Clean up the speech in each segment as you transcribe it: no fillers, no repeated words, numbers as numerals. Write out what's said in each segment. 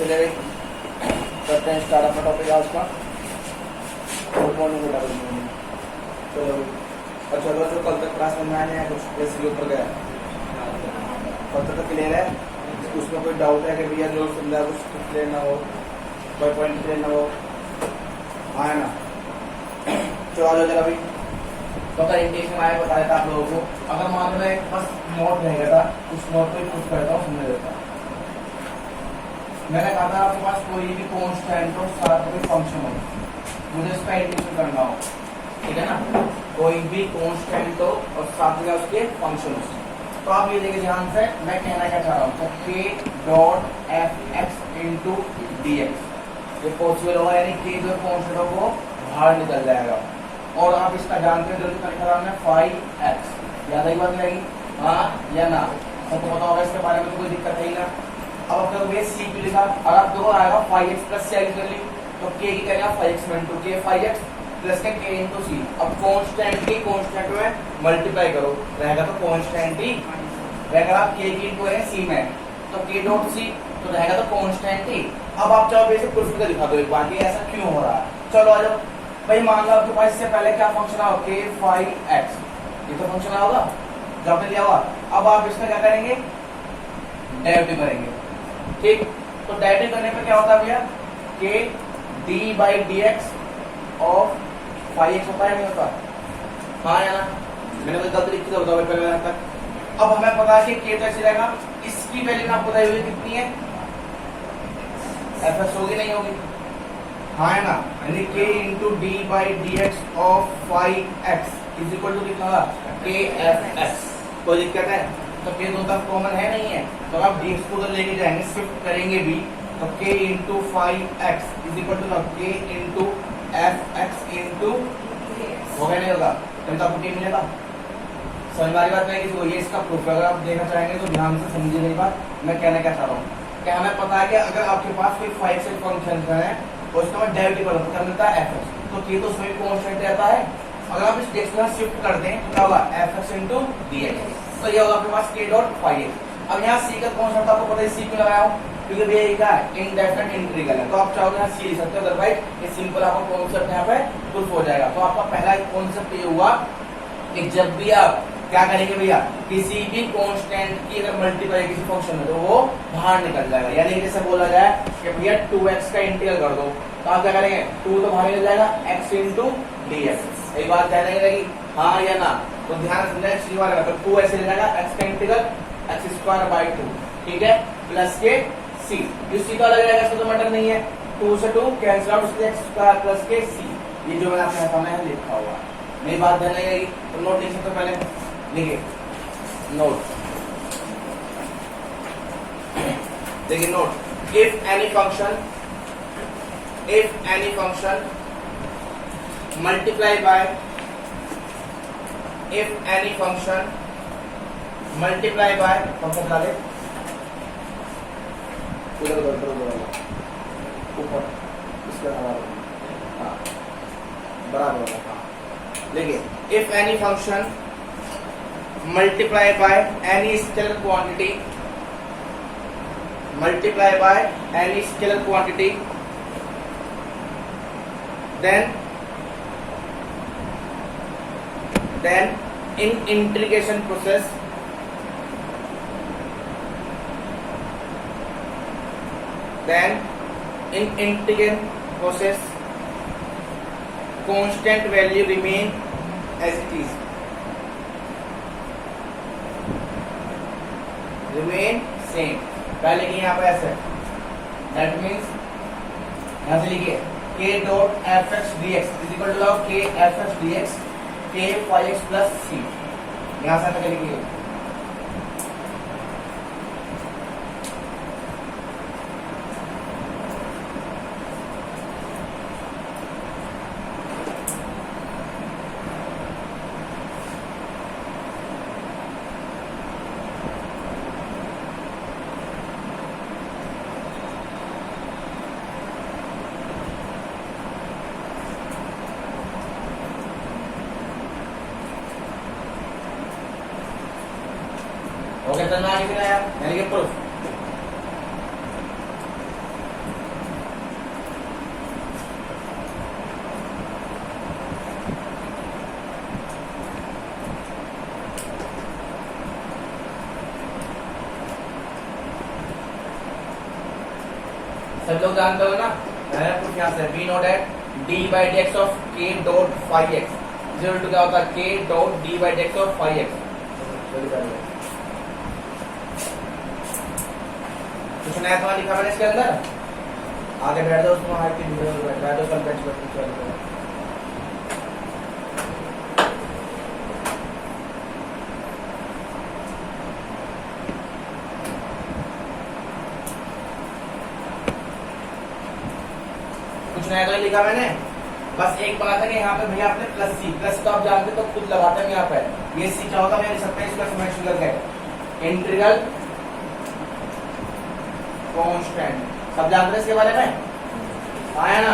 चलिए करते हैं स्टार्ट अपना टॉपिक आज का। गुड मॉर्निंग बेटा, गुड मॉर्निंग। चलो अच्छा, तो कल तक क्लास में आने या कुछ ऐसे के ऊपर गया कल तक क्लियर है? उसमें कोई डाउट है कि भैया जो समझा कुछ क्लियर ना हो, कोई पॉइंट क्लियर ना हो? हाँ है ना? चलो आ जाओ जरा भाई। तो अगर इंडिकेशन आया बताया था आप लोगों को, अगर मान लो बस नोट रहेगा था, उस नोट को पुश करता हूँ, सुनने देता। मैंने कहा था आपके पास कोई भी कांस्टेंट हो साथ में फंक्शन हो, मुझे इसका इंडिकेशन करना हो, ठीक है ना? कोई भी कांस्टेंट हो और साथ में उसके फंक्शन हो। तो आप ये देखिए ध्यान से, मैं कहना क्या चाह रहा हूँ, k dot F X into D x ये पॉसिबल होगा, यानी k जो कांस्टेंट हो वो बाहर निकल जाएगा। और आप इसका जानते हैं जल्दी तरीका है फाइव एक्स, याद आई बात नहीं? हाँ या ना? सबको पता होगा इसके बारे में, तो कोई दिक्कत है ही ना। अब अगर ये सी क्यू लिखा, अगर आप देखो आएगा 5x प्लस सी आएगी वैल्यू, तो k की करेगा 5x into k 5x plus के k इंटू सी। अब कांस्टेंट की कांस्टेंट में मल्टीप्लाई करो, रहेगा तो कांस्टेंट ही रहेगा। आप k की इंटू है सी में, तो k डॉट सी तो रहेगा तो कांस्टेंट ही। अब आप चाहो इसे प्रूफ करके दिखा दो एक बार कि ऐसा क्यों हो रहा है। चलो आ जाओ भाई, मान लो आपके पास इससे पहले क्या फंक्शन आओ k 5x, ये तो फंक्शन होगा जो आपने लिया हुआ। अब आप इसका क्या करेंगे, डेरिवेटिव करेंगे, ठीक? तो डेरिवेटिव करने पे क्या होता है भैया, k d by D x of 5x होता है नहीं होता? हाँ या ना? मैंने कोई गलती लिखी तो बताओ पहले तक। अब हमें पता है कि k तो ऐसे रहेगा, इसकी वैल्यू आपको बताई हुई कितनी है, fx होगी नहीं होगी? हाँ है ना? यानी k into D by D x of 5x is equal to कितना होगा, k f x। कोई दिक्कत है? तो k दो तक कॉमन है नहीं है, तो आप dx को अगर लेके जाएंगे, शिफ्ट करेंगे भी, तो k into 5x is equal to k into F X into हो गया नहीं होगा, तो आपको k मिलेगा। समझ वाली बात नहीं? किसी को ये इसका प्रूफ अगर आप देखना चाहेंगे तो ध्यान से समझिए मेरी बात। मैं कहना क्या चाह रहा हूँ कि हमें पता है कि अगर आपके पास कोई 5 से फंक्शन है और उसका मैं डेरिवेटिव करूँ तो क्या मिलता है एफ एक्स, तो k तो उसमें कांस्टेंट रहता है। अगर आप इस डेक्स में शिफ्ट कर दें तो क्या होगा, F X into D x, तो ये होगा आपके पास k डॉट 5x। अब यहाँ c का कांस्टेंट आपको पता है, c क्यों लगाया हूँ, क्योंकि भैया ये क्या है, इनडेफिनेट इंटीग्रल है। तो आप चाहोगे यहाँ c लिख सकते हो, अदरवाइज ये सिंपल आपका कॉन्सेप्ट यहाँ पे प्रूफ हो जाएगा। तो आपका पहला कॉन्सेप्ट ये हुआ कि जब भी आप क्या करेंगे भैया, किसी भी कांस्टेंट की अगर मल्टीप्लाई किसी फंक्शन में तो वो बाहर निकल जाएगा। यानी जैसे बोला जाए कि भैया 2x का इंटीग्रल कर दो, तो आप क्या करेंगे, 2 तो बाहर निकल जाएगा, x इंटू डी एक्स। एक बात कहने लगी हाँ या ना? तो ध्यान से नेक्स्ट वाला तो 2 ऐसे ले जाएगा, x का इंटीग्रल x स्क्वायर बाई 2, ठीक है, प्लस के c। जो c का अलग रहेगा इसका तो मैटर नहीं है, 2 से 2 कैंसिल आउट, उसके x स्क्वायर प्लस के c। ये जो मैंने आपके सामने है लिखा हुआ, मेरी बात ध्यान लगेगी। तो नोट लिख सकते हो, पहले लिखिए नोट, देखिए note, if any function multiply by function डाले ऊपर इसके हाँ बराबर होगा। हाँ देखिए, if any function multiply by any scalar quantity, then in integration process constant value remain as it is, remain same। पहले की यहाँ पे ऐसे, that means यहाँ से लिखिए k dot F x D X is equal to k F x D X k 5x plus c। यहाँ से पहले लिखिए ओके, तो ना लिखना है यानी कि प्रूफ सब लोग जानते हो ना, मैंने कुछ यहाँ से v not at d by dx of k dot phi x equal to क्या होता है k dot d by dx of phi x। कुछ नया तो लिखा मैंने इसके अंदर, आगे बैठ जाओ, उसमें हाइट की वीडियो बैठ जाओ, कल बेंच पर चल रहा है। कुछ नया तो लिखा मैंने, बस एक बात है कि यहाँ पे भैया आपने प्लस सी, प्लस तो आप जानते तो खुद लगाते हैं यहाँ पे, ये सी क्या होता है मैं लिख सकते हैं इसका समेशन करके इंटीग्रल कांस्टेंट, सब जानते हैं इसके बारे में, आया ना,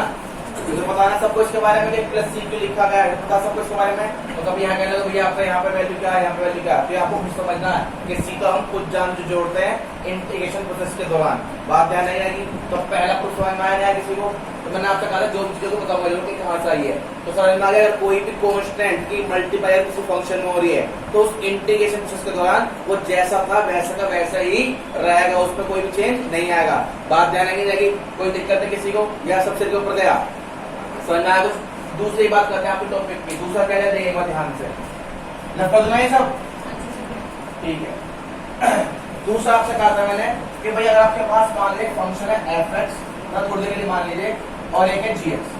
मुझे पता ना सबको इसके बारे में कि प्लस सी क्यों लिखा गया है, पता सबको इसके बारे में। तो कभी यहाँ कहने लगे भैया आपका यहाँ पे वैल्यू क्या है, यहाँ पे वैल्यू क्या है, तो आपको कुछ समझना है कि सी तो हम खुद जान जो जोड़ते हैं इंटीग्रेशन प्रोसेस के दौरान, बात ध्यान नहीं आएगी। तो पहला कुछ समझ में आया किसी को, तो मैंने आपसे कहा जो चीजों को बताऊंगा कि कहाँ से आई है, तो समझ में आ गया। अगर कोई भी कांस्टेंट की मल्टीप्लायर किसी फंक्शन में हो रही है तो उस इंटीग्रेशन प्रोसेस के दौरान वो जैसा था वैसा का वैसा ही रहेगा, उसमें कोई भी चेंज नहीं आएगा। बात ध्यान नहीं जाएगी, कोई दिक्कत है किसी को, या सब सिर के ऊपर गया, समझ में आया। तो दूसरी बात करते हैं आपके टॉपिक की, दूसरा कह रहे देखिएगा ध्यान से, लगभग नहीं सब ठीक है। दूसरा आपसे कहा था मैंने कि भाई अगर आपके पास मान लीजिए फंक्शन है एफ एक्स, थोड़ी देर के लिए मान लीजिए, और एक है जी एक्स,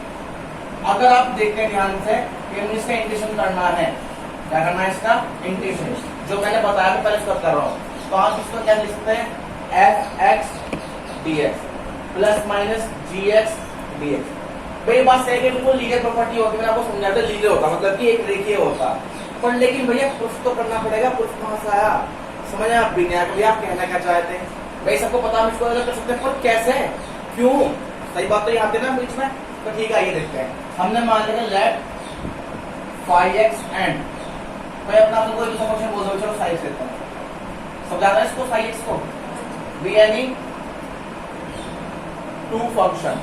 अगर आप देखते हैं ध्यान से कि मुझे इसका इंटीग्रेशन करना है, क्या करना है इसका इंटीग्रेशन, जो मैंने बताया मैं पहले इसको कर रहा हूँ, तो आप इसको क्या लिख सकते हैं f x D x plus minus g x D x. भाई बात सही है, बिल्कुल लीनियर प्रॉपर्टी होती है, मैंने आपको समझाता लीनियर होता मतलब कि एक रेखीय होता, पर लेकिन भैया प्रूफ तो करना पड़ेगा, प्रूफ कहाँ से आया समझ आप भी नहीं आया, भैया आप कहना क्या चाहते हैं, भाई सबको पता हम इसको अलग कर सकते हैं, पर कैसे क्यों, सही बात तो यहाँ आती है ना बीच में। तो ठीक है ये देखते हैं, हमने मान लिया लेट फाई एक्स एंड, भाई अपना आपको कोई दूसरा फंक्शन बोल दो, चलो साई एक्स लेते हैं, समझा रहा है इसको साई एक्स को, बी यानी टू फंक्शन,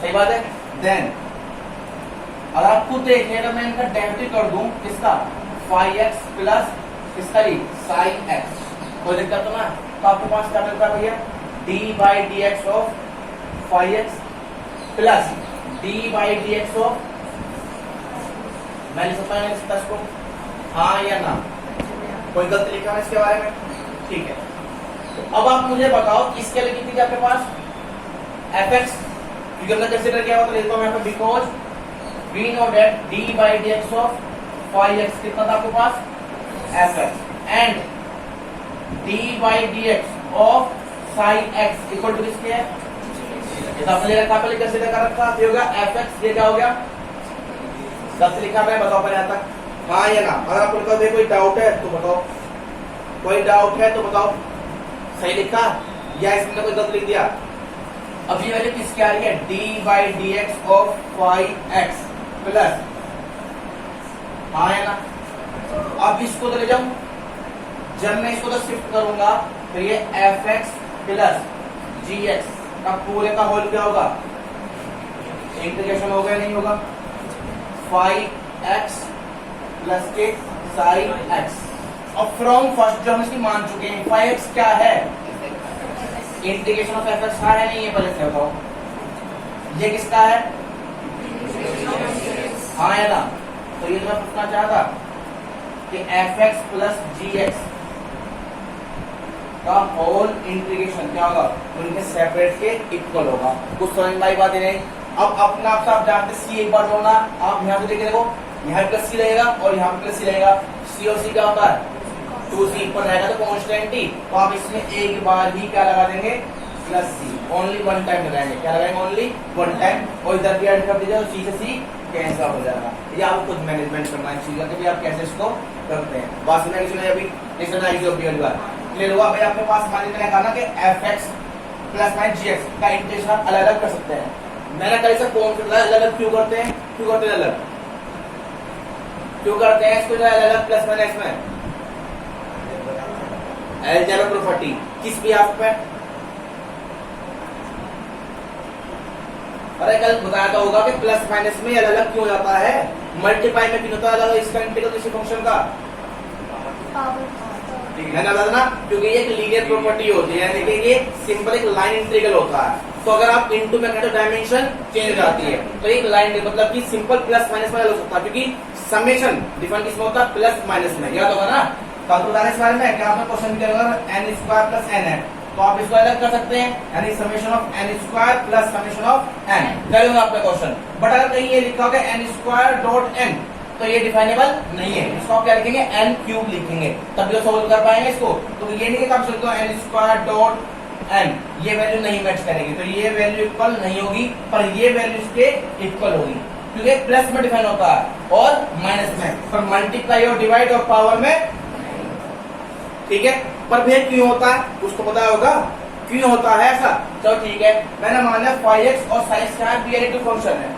सही बात है। देन अगर आप खुद देखें, अगर मैं इनका डेरिवेटिव कर दूं किसका फाई एक्स प्लस किसका ही साइन एक्स, कोई दिक्कत तो ना, तो आपके पास क्या मिलता है भैया D by D x of phi X plus D by D x of, मैं लिख सकता हूँ इसको हाँ या ना, कोई गलती लिखा है इसके बारे में, ठीक है। तो अब आप मुझे बताओ किसके लिखी थी आपके पास एफ एक्स, क्योंकि हमने कंसीडर किया हुआ, तो लिखता हूं यहाँ पे because we know that d by D x of phi x कितना था आपके पास f x and d by D x of sine x equal to किसके है, ये तो आपने ले रखा, पहले कंसीडर कर रखा, ये होगा एफ एक्स, ये क्या हो गया 10 लिखा मैं, बताओ पहले यहाँ तक हाँ या ना। अगर आपको बताओ कोई डाउट है तो बताओ, कोई डाउट है तो बताओ, सही लिखा या इसमें कोई गलत लिख दिया। अब ये वैल्यू किसकी आ रही है D by D x of five x plus, हाँ है ना। अब इसको तो ले जाऊं, जब मैं इसको तो शिफ्ट करूंगा तो ये एफ एक्स प्लस जी एक्स का पूरे का होल क्या होगा, इंटीग्रेशन होगा या नहीं होगा, फाइव एक्स प्लस के साइन एक्स। अब फ्रॉम फर्स्ट जो हम इसकी मान चुके हैं फाइव एक्स क्या है, इंटीग्रेशन ऑफ एफ एक्स है नहीं, ये पहले से बताओ, ये किसका है हाँ है ना। तो ये तो मैं पूछना चाहता कि एफ एक्स प्लस जी एक्स का होल इंटीग्रेशन क्या होगा, उनके सेपरेट के इक्वल होगा। कुछ समझ में आई बात ही नहीं। अब अपना आप सब जानते सी एक बार जोड़ना, आप यहाँ से देखे देखो, यहाँ प्लस सी रहेगा और यहाँ प्लस सी रहेगा, सी और सी क्या होता है 2c पर रहेगा तो कांस्टेंट ही, तो आप इसमें एक बार ही क्या लगा देंगे प्लस सी, ओनली वन टाइम लगाएंगे, क्या लगाएंगे ओनली वन टाइम, और इधर भी ऐड कर दीजिए, सी से सी कैंसिल हो जाएगा। ये आपको खुद मैनेजमेंट करना है चीज कि आप कैसे इसको करते हैं। बात सुना किसी ने अभी नहीं सुना, वाली बात क्लियर हुआ। भाई आपके पास मान लीजिए कहा ना कि F x plus minus g x का इंटीग्रेशन आप अलग अलग कर सकते हैं। मैंने कल से कौन सा अलग अलग क्यों करते हैं, क्यों करते हैं अलग, क्यों करते हैं इसको अलग अलग प्लस माइनस में अलजेब्रा प्रॉपर्टी किस भी आप पे, अरे कल बताया तो होगा कि प्लस माइनस में अलग अलग क्यों जाता है, मल्टीप्लाई में क्यों होता है अलग, इसका इंटीग्रल किसी फंक्शन का मैंने बता ना, क्योंकि ये एक लीनियर प्रॉपर्टी होती है, यानी कि ये सिंपल एक लाइन इंटीग्रल होता है। तो अगर आप इनटू में करें तो डायमेंशन चेंज हो जाती है। तो एक लाइन मतलब कि सिंपल प्लस माइनस में हो सकता है, क्योंकि समेशन डिफरेंट किसमें होता है, प्लस माइनस में। याद होगा ना, कल तो इस बारे में क्या आपने क्वेश्चन किया होगा, n स्क्वायर प्लस n है, तो आप इसको अलग कर सकते हैं, यानी summation of n square plus summation of n। करेंगे आपका क्वेश्चन। बट अगर कहीं ये लिखा होगा n स्क्वायर डॉट n, तो ये डिफाइनेबल नहीं है, इसको आप क्या लिखेंगे, n क्यूब लिखेंगे, तब भी सोल्व कर पाएंगे इसको। तो ये नहीं है कि आप सोचते हो n स्क्वायर डॉट n, ये वैल्यू नहीं मैच करेगी, तो ये वैल्यू इक्वल नहीं होगी, पर ये वैल्यू इसके इक्वल होगी, क्योंकि प्लस में डिफाइन होता है और माइनस में, पर मल्टीप्लाई और डिवाइड और पावर में। ठीक है, पर भैया क्यों होता है, उसको पता होगा क्यों होता है ऐसा। चलो ठीक है, मैंने माना 5x और sin स्क्वायर रिलेटिव फंक्शन है,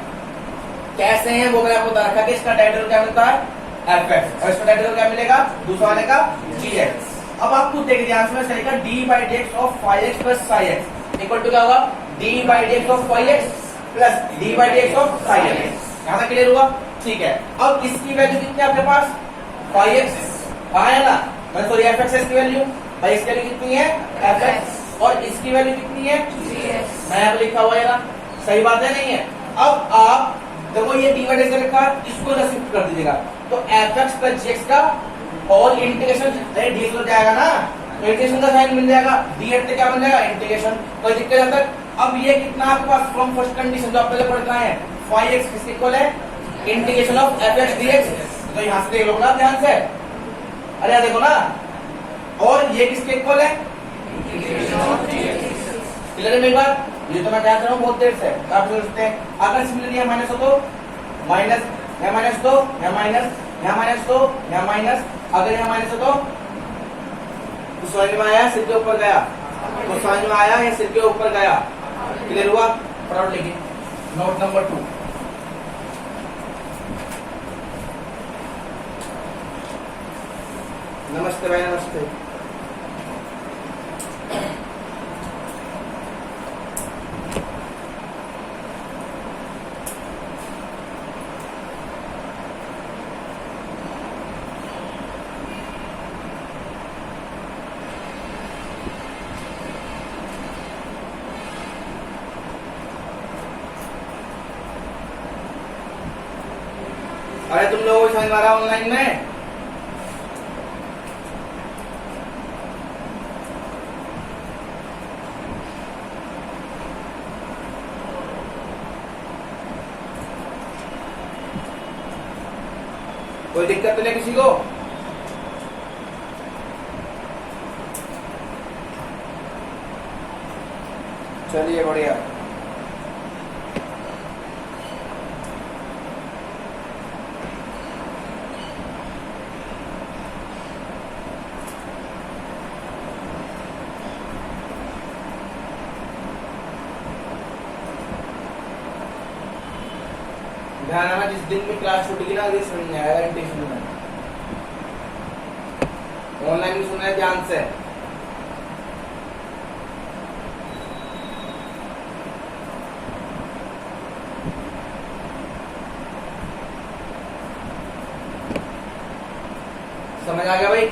कैसे हैं वो मैंने आपको बता रखा कि इसका डेरिवेटिव क्या मिलता है, fx, और इसका डेरिवेटिव क्या मिलेगा, दूसरा वाले का gx। अब आप खुद देखिए ध्यान से, सही का d by dx of 5x plus psi x equal to क्या होगा, d by dx of 5x plus d by dx of psi x। यहाँ तक क्लियर हुआ। ठीक है, अब इसकी वैल्यू कितनी है आपके पास, 5x आया ना, मैं सॉरी fx की वैल्यू, भाई इसकी वैल्यू कितनी है fx, और इसकी वैल्यू कितनी है gx, मैं यहाँ पे लिखा हुआ है ना, सही बात है नहीं है। अब आप देखो ये dy से लिखा, इसको ना शिफ्ट कर दीजिएगा, तो fx प्लस gx का और इंटीग्रेशन ds हो जाएगा ना, तो इंटीग्रेशन का साइन मिल जाएगा, ds से क्या बन जाएगा, इंटीग्रेशन। कोई दिक्कत है तक। अब ये कितना आपके पास फ्रॉम फर्स्ट कंडीशन जो आप पहले पढ़ रहे हैं, 5x किसके इक्वल है, इंटीग्रेशन ऑफ fx dx, तो यहाँ से देख लो ना ध्यान से, अरे यहाँ देखो ना, और ये किसके इक्वल है, क्लियर है मेरी बात, ये तो मैं क्या कर रहा हूँ बहुत देर से, आप सोचते हैं अगर सिमिलरली यहाँ माइनस हो तो माइनस, यहाँ माइनस तो यहाँ माइनस, यहाँ माइनस तो यहाँ माइनस, अगर यहाँ माइनस हो तो समझ में आया, सिर के ऊपर गया, तो समझ में आया या सिर के ऊपर गया, क्लियर हुआ। फटाफट लिखिए नोट नंबर 2। नमस्ते भाई, नमस्ते। अरे तुम लोगों को समझ आ रहा ऑनलाइन में, कोई दिक्कत तो नहीं किसी को, चलिए बढ़िया। ध्यान रखना, जिस दिन में क्लास छूटेगी ना, ये समझ नहीं आएगा, इंटेंशन में ऑनलाइन भी सुनना है ध्यान से। समझ आ गया भाई,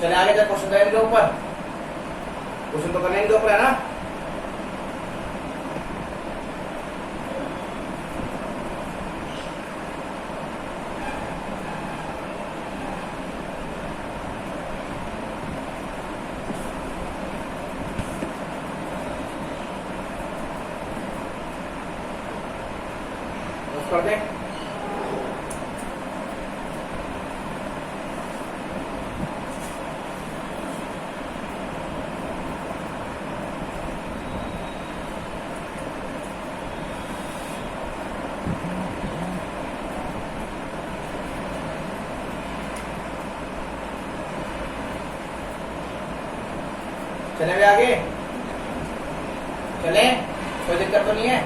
चले आगे जब क्वेश्चन करेंगे ऊपर, क्वेश्चन तो करने के ऊपर है ना। करते हैं चले भी आगे, चले, कोई दिक्कत तो नहीं है,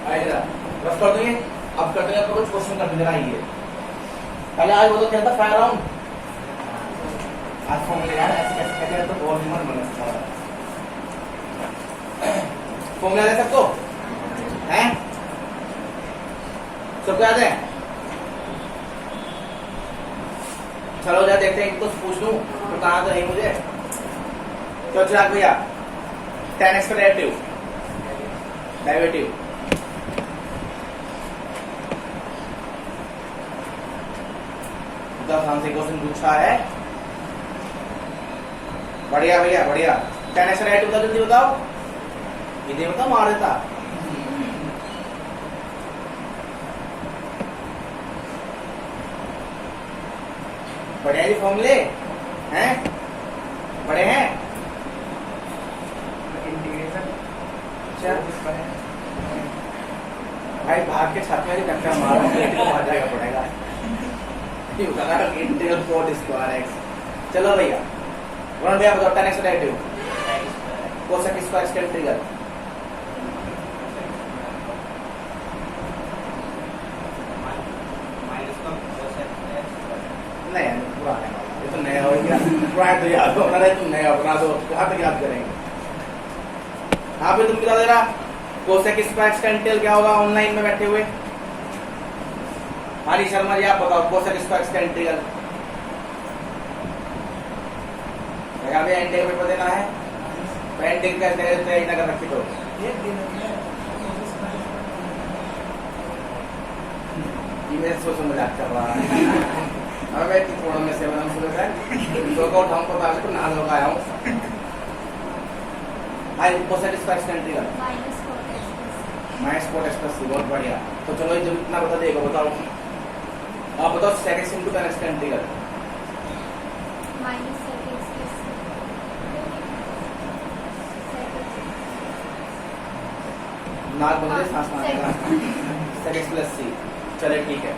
आइए बस कर दूंगे। अब करते हैं तो कुछ क्वेश्चन कर देना ही है। पहले आज वो तो खेलता फायर राउंड, आज फॉर्मूले यार ऐसे कैसे कहते हैं तो बहुत मन बना सकता है। फॉर्मूला दे सकते हो हैं, सबको याद है, चलो जा देखते हैं, इनको पूछ लूं तो कहाँ तो नहीं मुझे। तो चिराग भैया tan x का डेरिवेटिव हमसे क्वेश्चन पूछा है। बढ़िया भैया बढ़िया। tan x का डेरिवेटिव जल्दी बताओ, इधर बताओ, मार देता। बढ़िया जी फॉर्मूले हैं, बड़े हैं। भाई भाग के छात्र में टक्कर मारो तो आ जाएगा पड़ेगा। Integral 4 square x. चलो भैया वरुण भैया बताओ tan x का डेरिवेटिव कोसेक स्क्वायर एक्स का इंटीग्रल। नहीं पुराना ये तो नया हो गया, पुराना तो याद हो रहा है, तुम नया बना दो, कहाँ तक याद करेंगे। हाँ भी तुम बता दे रहा कोसेक स्क्वायर एक्स का इंटीग्रल क्या होगा ऑनलाइन में बैठे हुए। हरी शर्मा जी आप बताओ कोसेक स्क्वायर एक्स का इंटीग्रल। इंटीग्रल पेपर देना है तो इंटीग्रल कैसे कर रखी तो मेरे सोच मजाक कर रहा है। अब थोड़ा मैं सेवन हम पता तो ना लोग आया हूँ। हाई कोसेक स्क्वायर का इंटीग्रल -4x+c। बहुत बढ़िया। तो चलो ये जब इतना बता देगा बताओ, आप बताओ sec x into tan x का इंटीग्रल। नाक बंदे सांस मारेगा। sec x+c। चले ठीक है।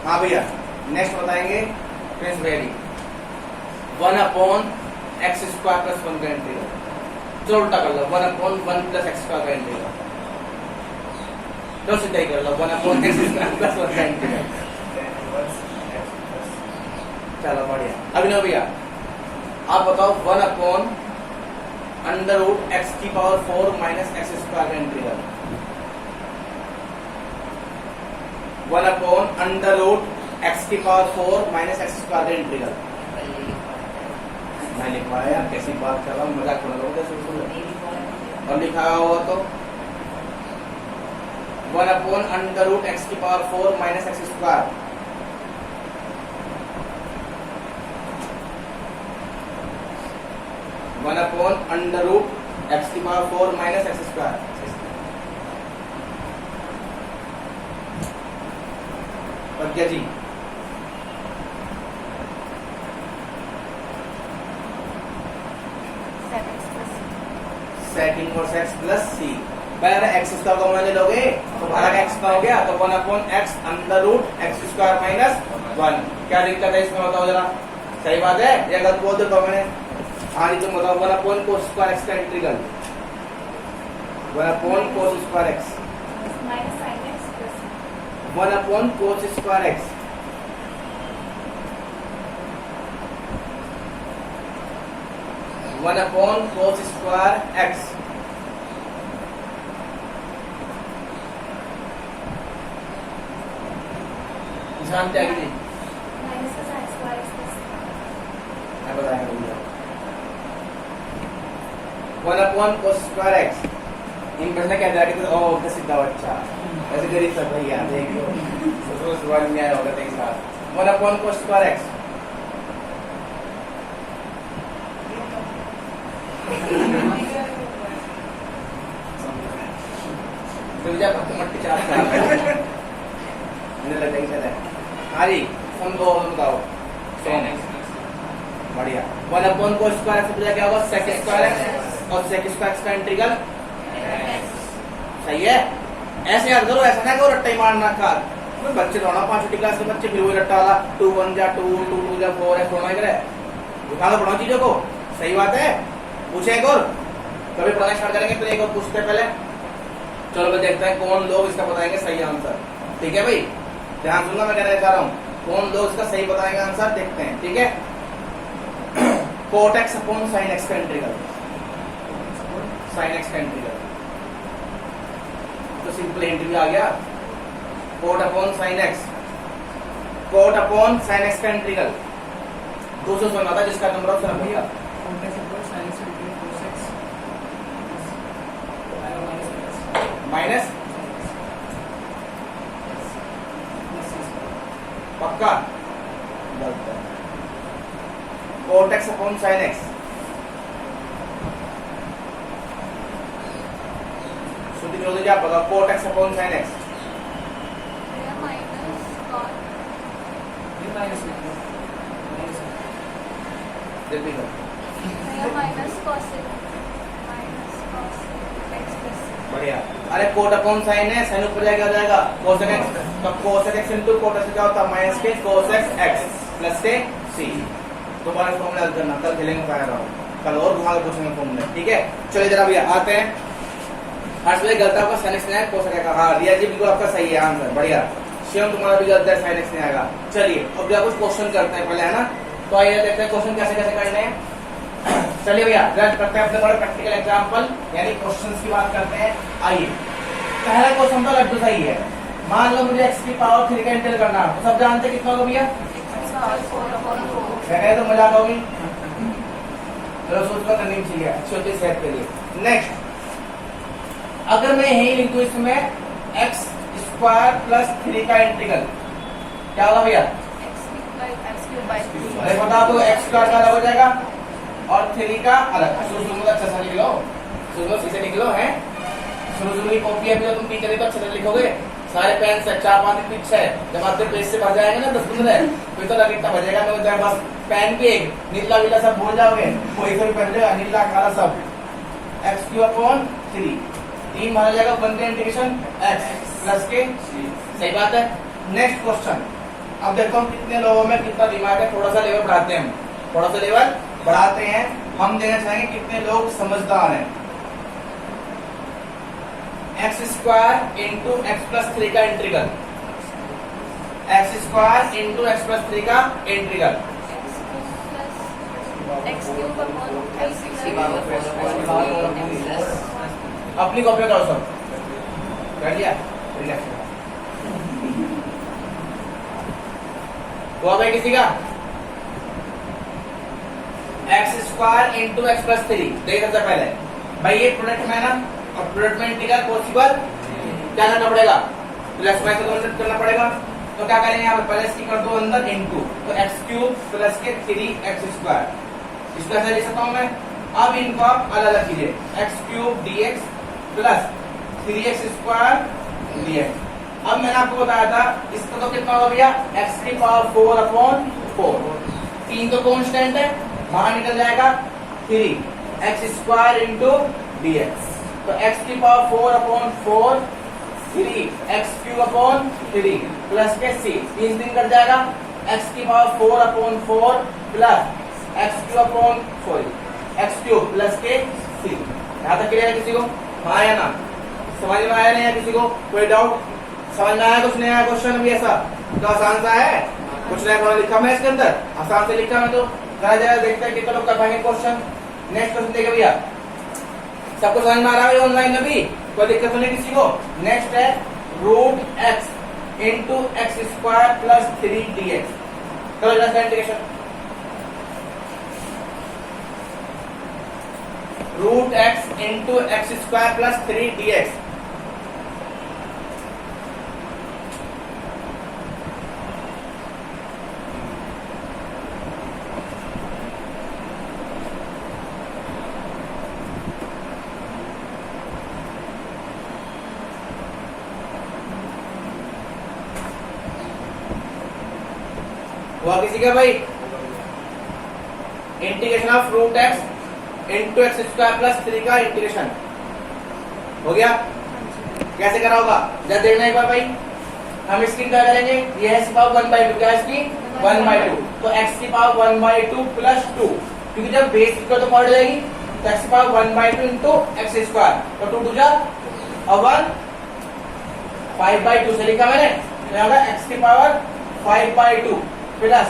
हाँ भैया नेक्स्ट बताएंगे प्रिंस वेरी 1/x² + 1 का इंटीग्रल। चलो उल्टा कर लो 1/1 + x² का इंटीग्रल। तो सीधा ही कर लो 1/x² + 1 का इंटीग्रल। चलो बढ़िया। अभिनव भैया आप बताओ 1/√x⁴ - x² का इंटीग्रल। 1/√x⁴ - x² का इंटीग्रल। मैं लिखवाया यार, कैसी बात कर रहा हूँ, मजाक कर रहा हूँ। और लिखा होगा तो 1/√x⁴ - x²। 1/√x⁴ - x²। Pragya ji sec inverse x + c। पहले x² कॉमन ले लोगे तो भाग x का हो गया, तो 1/x √x² - 1। क्या दिक्कत है इसमें बताओ जरा, सही बात है या गलत बोल देता मैंने। हाँ जी तुम बताओ 1/cos² x का integral. 1/cos² x 1/cos² x। जानते हैं कि नहीं? बताएंगे 1/cos² x। इन प्रश्न क्या जाके तो ओ सीधा बच्चा ऐसे गरीब सब भैया देखो तो सवाल में आया होगा तेरे साथ। 1/cos² x तुझे मट्टी चार मुझे लगता है चला। हाँ जी हम दो बताओ बढ़िया। 1/cos² x से क्या होगा sec² x और sec² x का इंटीग्रल। सही है, ऐसे याद करो, ऐसा ना करो रट्टा ही मारना खा। बच्चे थोड़ा 5वीं क्लास के बच्चे फिर वही रट्टा वाला 2 1 जा 2 2 2 जा 4 है थोड़ा करे उठा दो पढ़ाओ चीजों को। सही बात है। पूछे एक और, कभी पढ़ाना स्टार्ट करेंगे तो एक और पूछते पहले। चलो मैं देखते हैं कौन लोग इसका बताएंगे सही आंसर। ठीक है भाई ध्यान सुनना, मैं कहना चाह रहा हूँ कौन लोग इसका सही बताएंगे आंसर, देखते हैं। ठीक है cot x upon sin x का इंटीग्रल। sin x का इंटीग्रल तो सिंपल इंटीग्रल आ गया cot upon sin x cot upon sine X का इंटीग्रल 200 सुना था जिसका नंबर ऑफ सुना भैया माइनस पक्का cot x upon sine x Shruti Chaudhary क्या पता cot x upon sine x बढ़िया। अरे कोट अपॉन साइन है साइन ऊपर जाएगा जाएगा कोसेक एक्स तो cosec x into cot x क्या होता है माइनस के कोसेक एक्स प्लस के सी। दोबारा फॉर्मूला याद करना कल खेलेंगे फायर राउंड कल और घुमा के पूछेंगे फॉर्मूला ठीक है। चलिए जरा भैया आते हैं हर्ष भाई गलत आपका साइन एक्स नहीं आया कोसेक का हाँ रिया जी बिल्कुल आपका सही है आंसर बढ़िया। शिवम तुम्हारा भी गलत है साइन एक्स नहीं आएगा। चलिए अब कुछ क्वेश्चन करते हैं पहले है ना तो आइए देखते हैं क्वेश्चन कैसे कैसे करने हैं। चलिए भैया करते हैं अपने बड़े प्रैक्टिकल एग्जांपल यानी क्वेश्चंस की बात करते हैं। आइए पहला क्वेश्चन तो लड्डू सही है। मान लो मुझे x की पावर 3 का इंटीग्रल करना है तो सब जानते हैं कितना होगा भैया क्या कहे तो मजाक होगी चलो सोच लो करनी चाहिए अच्छी होती है सेहत के लिए। नेक्स्ट अगर मैं यही लिख दूं इसमें x स्क्वायर प्लस 3 का इंटीग्रल क्या होगा भैया अरे बता दो x स्क्वायर का अलग हो जाएगा और 3 का अलग। शुरू अच्छा सा लिख लो शुरू से लिख लो है शुरू की कॉपी अभी तो तुम टीचर तो अच्छे से लिखोगे सारे पेन से 4-5 पीछे है जब आपके पेज से भर जाएंगे ना 10-15 फिर तो लगता बजेगा तो बस पेन भी एक नीला वीला सब भूल जाओगे कोई कोई पहन जाएगा नीला काला सब एक्स क्यू अपॉन 3 3 माना जाएगा बनते इंटीग्रेशन एक्स प्लस के सही बात है। नेक्स्ट क्वेश्चन अब देखो हम कितने लोगों में कितना दिमाग है थोड़ा सा लेवल बढ़ाते हैं हम थोड़ा सा लेवल बढ़ाते हैं हम देना चाहेंगे कितने लोग समझदार हैं। X square into x plus 3 का integral x square into x plus 3 का इंटीग्रल अपनी कॉपी करो सब कर लिया हुआ भाई किसी का x square into x plus 3 देखिए सबसे पहले भाई ये प्रोडक्ट में ना और प्रोडक्ट में इंटीग्रल पॉसिबल क्या करना पड़ेगा प्लस माइनस को कन्वर्ट करना पड़ेगा तो क्या करेंगे यहाँ पे पहले इसकी कर दो अंदर इनटू तो x क्यूब प्लस के 3x स्क्वायर इसका ऐसा लिख सकता हूँ मैं। अब इनको आप अलग अलग कीजिए x cube dx plus 3x square dx। अब मैंने आपको बताया था इसका तो कितना होगा भैया x की पावर 4 अपॉन 4 3 तो कांस्टेंट है बाहर निकल जाएगा 3x स्क्वायर इंटू dx तो x की power 4 upon 4 3x cube upon 3 plus के c 3 दिन कट जाएगा x की power 4 upon 4 plus x cube upon x cube plus के c। यहाँ तक क्लियर है किसी को हाँ या ना समझ में आया नहीं है किसी को कोई डाउट समझ में आया कुछ नहीं आया क्वेश्चन भी ऐसा तो आसान सा है कुछ नहीं पढ़ा लिखा मैं इसके अंदर आसान से लिखा मैं तो करा जाएगा देखते हैं कितना लोग कर पाएंगे क्वेश्चन। नेक्स्ट क्वेश्चन देखिए भैया सबको समझ में आ रहा है ऑनलाइन में भी कोई दिक्कत तो नहीं किसी को। नेक्स्ट है root X into X square plus 3 dx करो इसका integration root X into X square plus 3 dx हुआ किसी का भाई integration of root X into X square plus 3 का इंटीग्रेशन हो गया। कैसे करा होगा जब देखना एक बार भाई हम इसकी क्या करेंगे ये है पावर 1/2 क्या है इसकी 1/2 तो x की पावर 1/2 प्लस 2 क्योंकि जब बेस इक्वल तो पड़ जाएगी तो x की पावर 1/2 इंटू एक्स स्क्वायर तो 2 2 जा और 1 5/2 से लिखा मैंने तो यहाँ का x की पावर 5/2 प्लस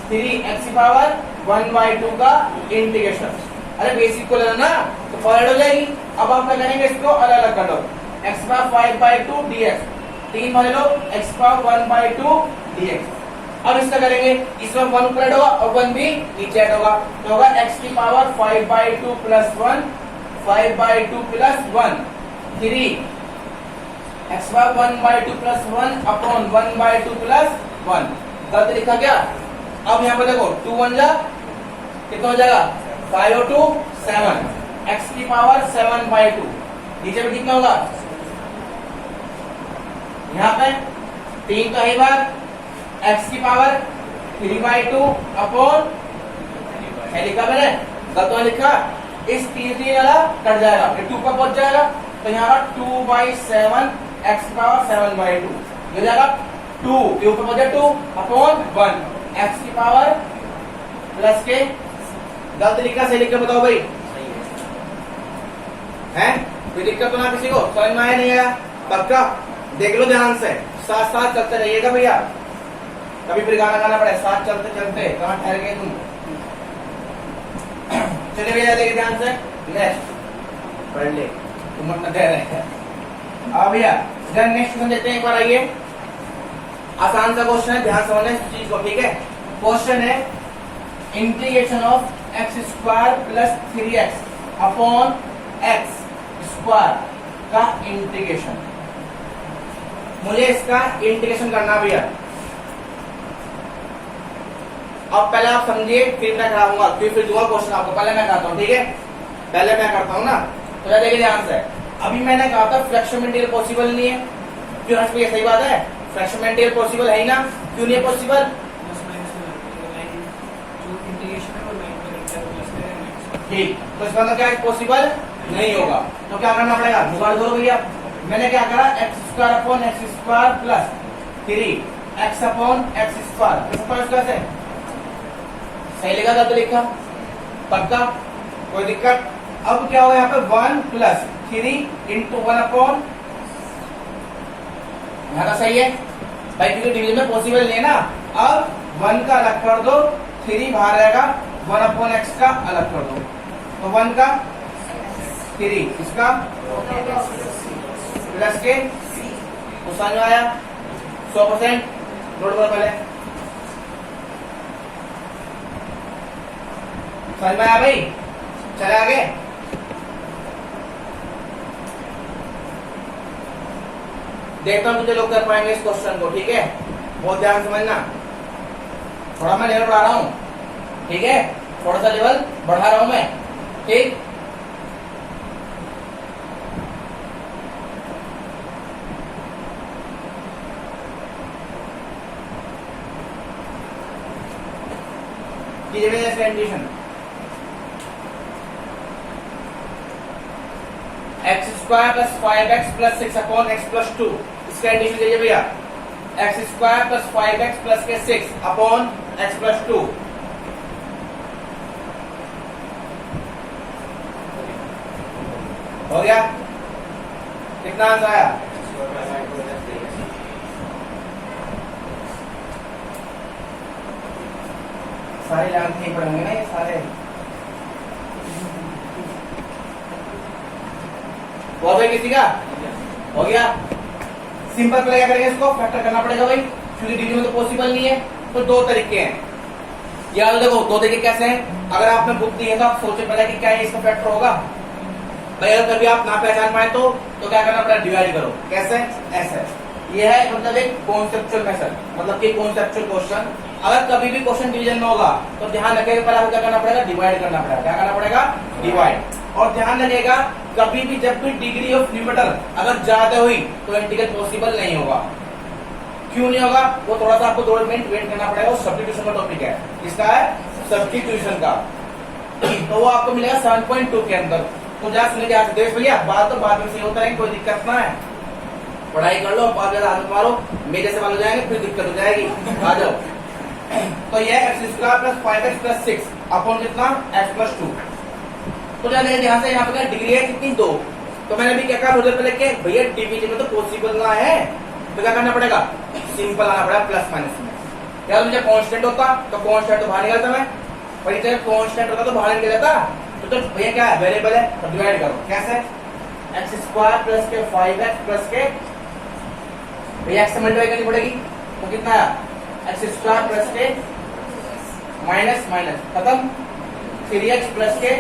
3x की पावर 1/2 का इंटीग्रेशन। अरे बेसिक को लेना ना तो फॉरवर्ड हो जाएगी। अब आप क्या करेंगे इसको अलग अलग कर लो x पावर 5/2 dx 3 मान लो x पावर 1/2 dx अब इसका करेंगे, इसमें 1 ऊपर ऐड होगा और 1 भी नीचे ऐड होगा, तो होगा x की power 5/2 plus 1, 5/2 plus 1, 3 x power 1/2 plus 1 upon 1/2 plus 1। गलत लिखा क्या? अब यहाँ पर देखो 2 1 जा कितना हो जाएगा, 5 और 2 7, x की पावर 7/2, नीचे में कितना होगा, यहाँ पे 3 तो है बार, x की पावर 3/2 अपॉन लिखा मैंने, गलत लिखा, इस 3 वाला कट जाएगा, 2 पर पहुंच जाएगा, तो यहाँ पर 2/7 x की पावर 7/2 हो जाएगा 2 के ऊपर पहुंच जाए 2 अपॉन 1 x की पावर प्लस के, गलत लिखा सही लिखा बताओ भाई, है कोई दिक्कत तो ना किसी को, समझ में आया नहीं आया? पक्का देख लो ध्यान से, साथ साथ चलते रहिएगा भैया, कभी फिर गाना गाना पड़े, साथ चलते चलते कहाँ ठहर गए तुम। चलिए भैया देखिए ध्यान से, नेक्स्ट पढ़ ले, तुम मत दे रहे। अब भैया इधर नेक्स्ट क्वेश्चन देते हैं, एक बार आइए, आसान सा क्वेश्चन है, ध्यान समझना इस चीज को, ठीक है। क्वेश्चन है integration of x² plus 3x upon x² का इंटीग्रेशन, मुझे इसका इंटीग्रेशन करना भैया। अब पहले आप समझिए, फिर मैं कराऊंगा, फिर दूंगा क्वेश्चन आपको, पहले मैं करता हूँ, ठीक है, पहले मैं करता हूँ ना, तो देखिए ध्यान से। अभी मैंने कहा था फ्रैक्शन मटेरियल पॉसिबल नहीं है, क्यों हर्ष भैया, सही बात है, फ्रैक्शन मटेरियल पॉसिबल है ही ना, क्यों नहीं है पॉसिबल, ठीक, तो इसका मतलब क्या है, पॉसिबल नहीं होगा, तो क्या करना पड़ेगा, दोबारा दो भैया। मैंने क्या करा, x² upon x² plus 3x upon x², कैसे सही लिखा था, तो लिखा पक्का, कोई दिक्कत। अब क्या होगा यहाँ पे 1 प्लस 3 इंटू 1 अपॉन, यहाँ का सही है भाई, क्योंकि डिवीजन में पॉसिबल नहीं है ना। अब 1 का अलग कर दो, 3 बाहर रहेगा, 1 अपॉन x का अलग कर दो, तो 1 का 3, इसका प्लस के, तो समझ में आया, 100% नोट करो पहले, समझ में आया भाई, चले आगे। देखता हूं कितने लोग कर पाएंगे इस क्वेश्चन को, ठीक है, बहुत ध्यान समझना, थोड़ा मैं लेवल बढ़ा रहा हूं, ठीक है, थोड़ा सा लेवल बढ़ा रहा हूं मैं, ठीक। Condition x² plus 5x plus 6 upon x plus 2, इसका कंडीशन लीजिए भैया, x² प्लस 5x प्लस के 6 अपॉन x प्लस 2, हो गया, कितना आंसर आया, सारे लाइन नहीं पढ़ेंगे ना ये सारे, हो गया किसी का, हो गया। सिंपल पहले क्या करेंगे, इसको फैक्टर करना पड़ेगा भाई, क्योंकि डिग्री में तो पॉसिबल नहीं है, तो 2 तरीके हैं, याद देखो 2 तरीके कैसे हैं। अगर आपने बुक दी है तो आप सोचे पहले कि क्या ये इसका फैक्टर होगा भाई, अगर कभी आप ना पहचान पाए तो क्या करना पड़ेगा, डिवाइड करो, कैसे, ऐसे, ये है मतलब एक कॉन्सेप्चुअल मेथड, मतलब कि कॉन्सेप्चुअल क्वेश्चन। अगर कभी भी क्वेश्चन डिवीजन में होगा तो ध्यान रखिएगा, पहले आपको क्या करना पड़ेगा, डिवाइड करना पड़ेगा, क्या करना पड़ेगा, डिवाइड। और ध्यान रखिएगा, कभी भी जब भी डिग्री ऑफ न्यूमेटर अगर ज्यादा हुई तो इंटीग्रल पॉसिबल नहीं होगा, क्यों नहीं होगा, वो थोड़ा सा आपको 2 मिनट वेट करना पड़ेगा, वो सब्स्टिट्यूशन का टॉपिक है, इसका है सब्स्टिट्यूशन का, तो वो आपको मिलेगा 7.2 के अंदर। तो जा सुनिए ध्यान से, देख भैया बात तो बाद में सही होता है, कोई दिक्कत ना है, पढ़ाई कर लो, बाद में हाथ मारो, मेरे से वाले जाएंगे फिर दिक्कत हो जाएगी, आ जाओ। तो ये x² plus 5x plus 6 upon कितना, x प्लस 2, तो जाने ध्यान से, यहाँ पे डिग्री है कितनी, 2, तो मैंने भी क्या कहा थोड़ी देर पहले कि भैया डिवीजन में तो पॉसिबल ना है, तो क्या करना पड़ेगा, सिंपल आना पड़ेगा प्लस माइनस में। यार मुझे कांस्टेंट होता तो कांस्टेंट तो बाहर निकलता मैं, पर जब कांस्टेंट होता तो बाहर निकल जाता, तो भैया क्या है, वेरिएबल है, तो डिवाइड करो, कैसे, x² प्लस के 5x प्लस के, भैया x से मल्टीप्लाई करनी पड़ेगी, तो कितना है एक्स स्क्वायर प्लस के माइनस माइनस खत्म, 3x प्लस के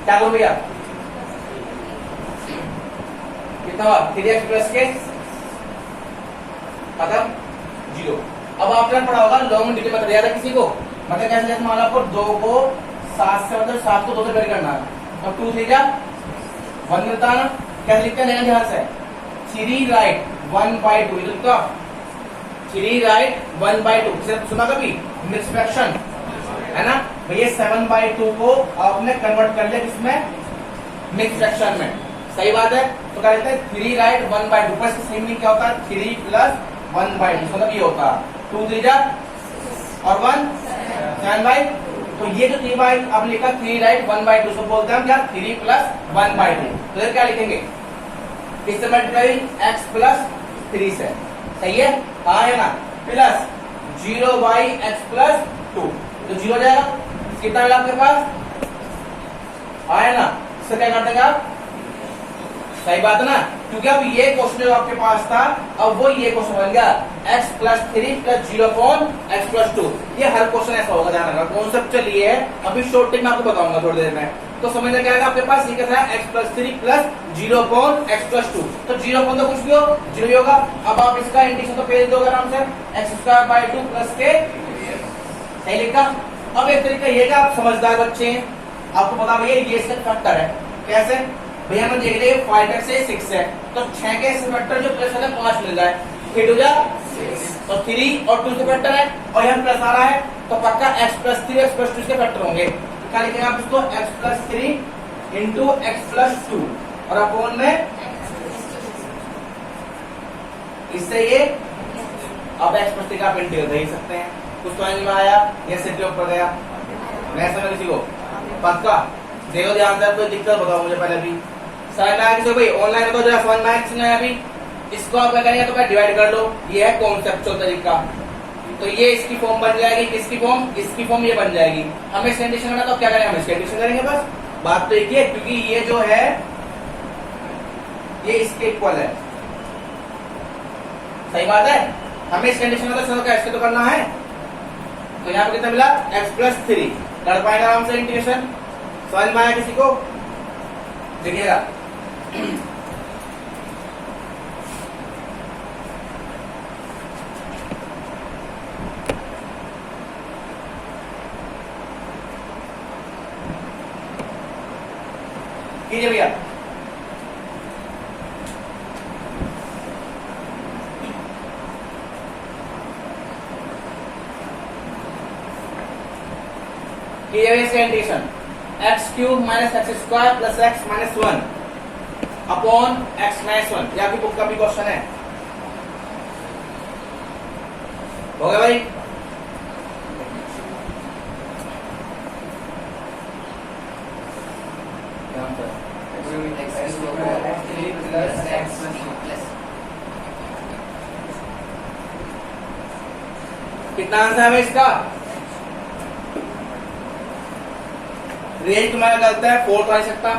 क्या हो भैया कितना हुआ, 3x प्लस के खत्म 0। अब आपने पढ़ा होगा लॉन्ग डिग्री मतलब याद है किसी को, मतलब कैसे जैसे मान लो आपको 2 को 7 से मतलब 7 को 2 से डिवाइड करना है और 2 3 जा 1 मिलता है ना, कैसे लिखते हैं ध्यान से, 3 राइट 1/2 ये लिखता 3 राइट 1/2 किसे सुना कभी मिक्स फ्रैक्शन है ना भैया, 7/2 को आपने कन्वर्ट कर लिया किसमें मिक्स फ्रैक्शन में, सही बात है। तो क्या लिखते हैं 3 राइट 1/2 पर सही मीनिंग क्या होता है 3 प्लस 1/2 मतलब ये होता 2 3 जा और 1 7/2, तो ये जो 3 बाई अब लिखा 3 राइट 1/2 उसको बोलते हैं क्या 3 प्लस 1/2, तो ये क्या लिखेंगे इससे मल्टीप्लाई x प्लस 3 से, सही है हाँ है ना, प्लस 0/x प्लस 2 तो 0 जाएगा, कितना मिला आपके पास हाँ है ना, इससे क्या कर देंगे आप, सही बात है ना, क्योंकि अब ये क्वेश्चन जो आपके पास था अब वो ये क्वेश्चन बन गया x plus 3 plus 0 upon x plus 2, ये हर क्वेश्चन ऐसा होगा, ध्यान रखना कॉन्सेप्ट चलिए है, अभी शॉर्ट टिक में आपको बताऊंगा थोड़ी देर में, तो समझना क्या है आपके पास ये क्या है x plus 3 plus 0 upon x plus 2, तो 0 अपॉन तो कुछ भी हो 0 ही होगा, अब आप इसका इंटीग्रेशन तो पेज दोगे आराम से x स्क्वायर बाय 2 प्लस के, सही लिखा। अब एक तरीका ये कि आप समझदार बच्चे हैं, आपको पता भैया ये इसका फैक्टर है, कैसे भैया हम देख रहे 5x से 6 है तो 6 के से फैक्टर जो प्लस है 5 मिल जाए, फिर हो जा तो 3 और 2 से फैक्टर है और यहाँ प्लस आ रहा है तो पक्का x प्लस 3 x प्लस 2 के फैक्टर होंगे, तो क्या लिखेंगे आप इसको x plus 3 into x plus 2 और अपॉन में इससे ये अब x प्लस 3 का आप इंटीग्रल दे सकते हैं, कुछ तो में आया या सिटी ऊपर गया, मैं समझ किसी को पक्का देखो ध्यान से, कोई दिक्कत बताओ मुझे पहले भी समझ में आया किसी को भाई, ऑनलाइन बताओ जरा समझ में आया किसी ने अभी, इसको आप क्या करेंगे तो डिवाइड कर लो, ये है कॉन्सेप्चुअल तरीका, तो ये इसकी फॉर्म बन जाएगी, किसकी फॉर्म इसकी फॉर्म ये बन जाएगी, हमें इसका एडिशन करना तो क्या करेंगे हम इसका एडिशन करेंगे, बस बात तो एक ही है क्योंकि ये जो है ये इसके इक्वल है, सही बात है, हमें इस कंडीशन में तो कैसे तो करना है, तो यहाँ पे कितना मिला x प्लस 3 कर पाएगा आराम से इंटीग्रेशन, समझ में आया किसी को, देखिएगा कीजिए भैया, integration x cube minus x square plus x minus 1 upon x minus 1, ये आपकी बुक का भी क्वेश्चन है, हो गया भाई। कितना आंसर है इसका, रेंज तुम्हारा गलत है 4 तो आ सकता,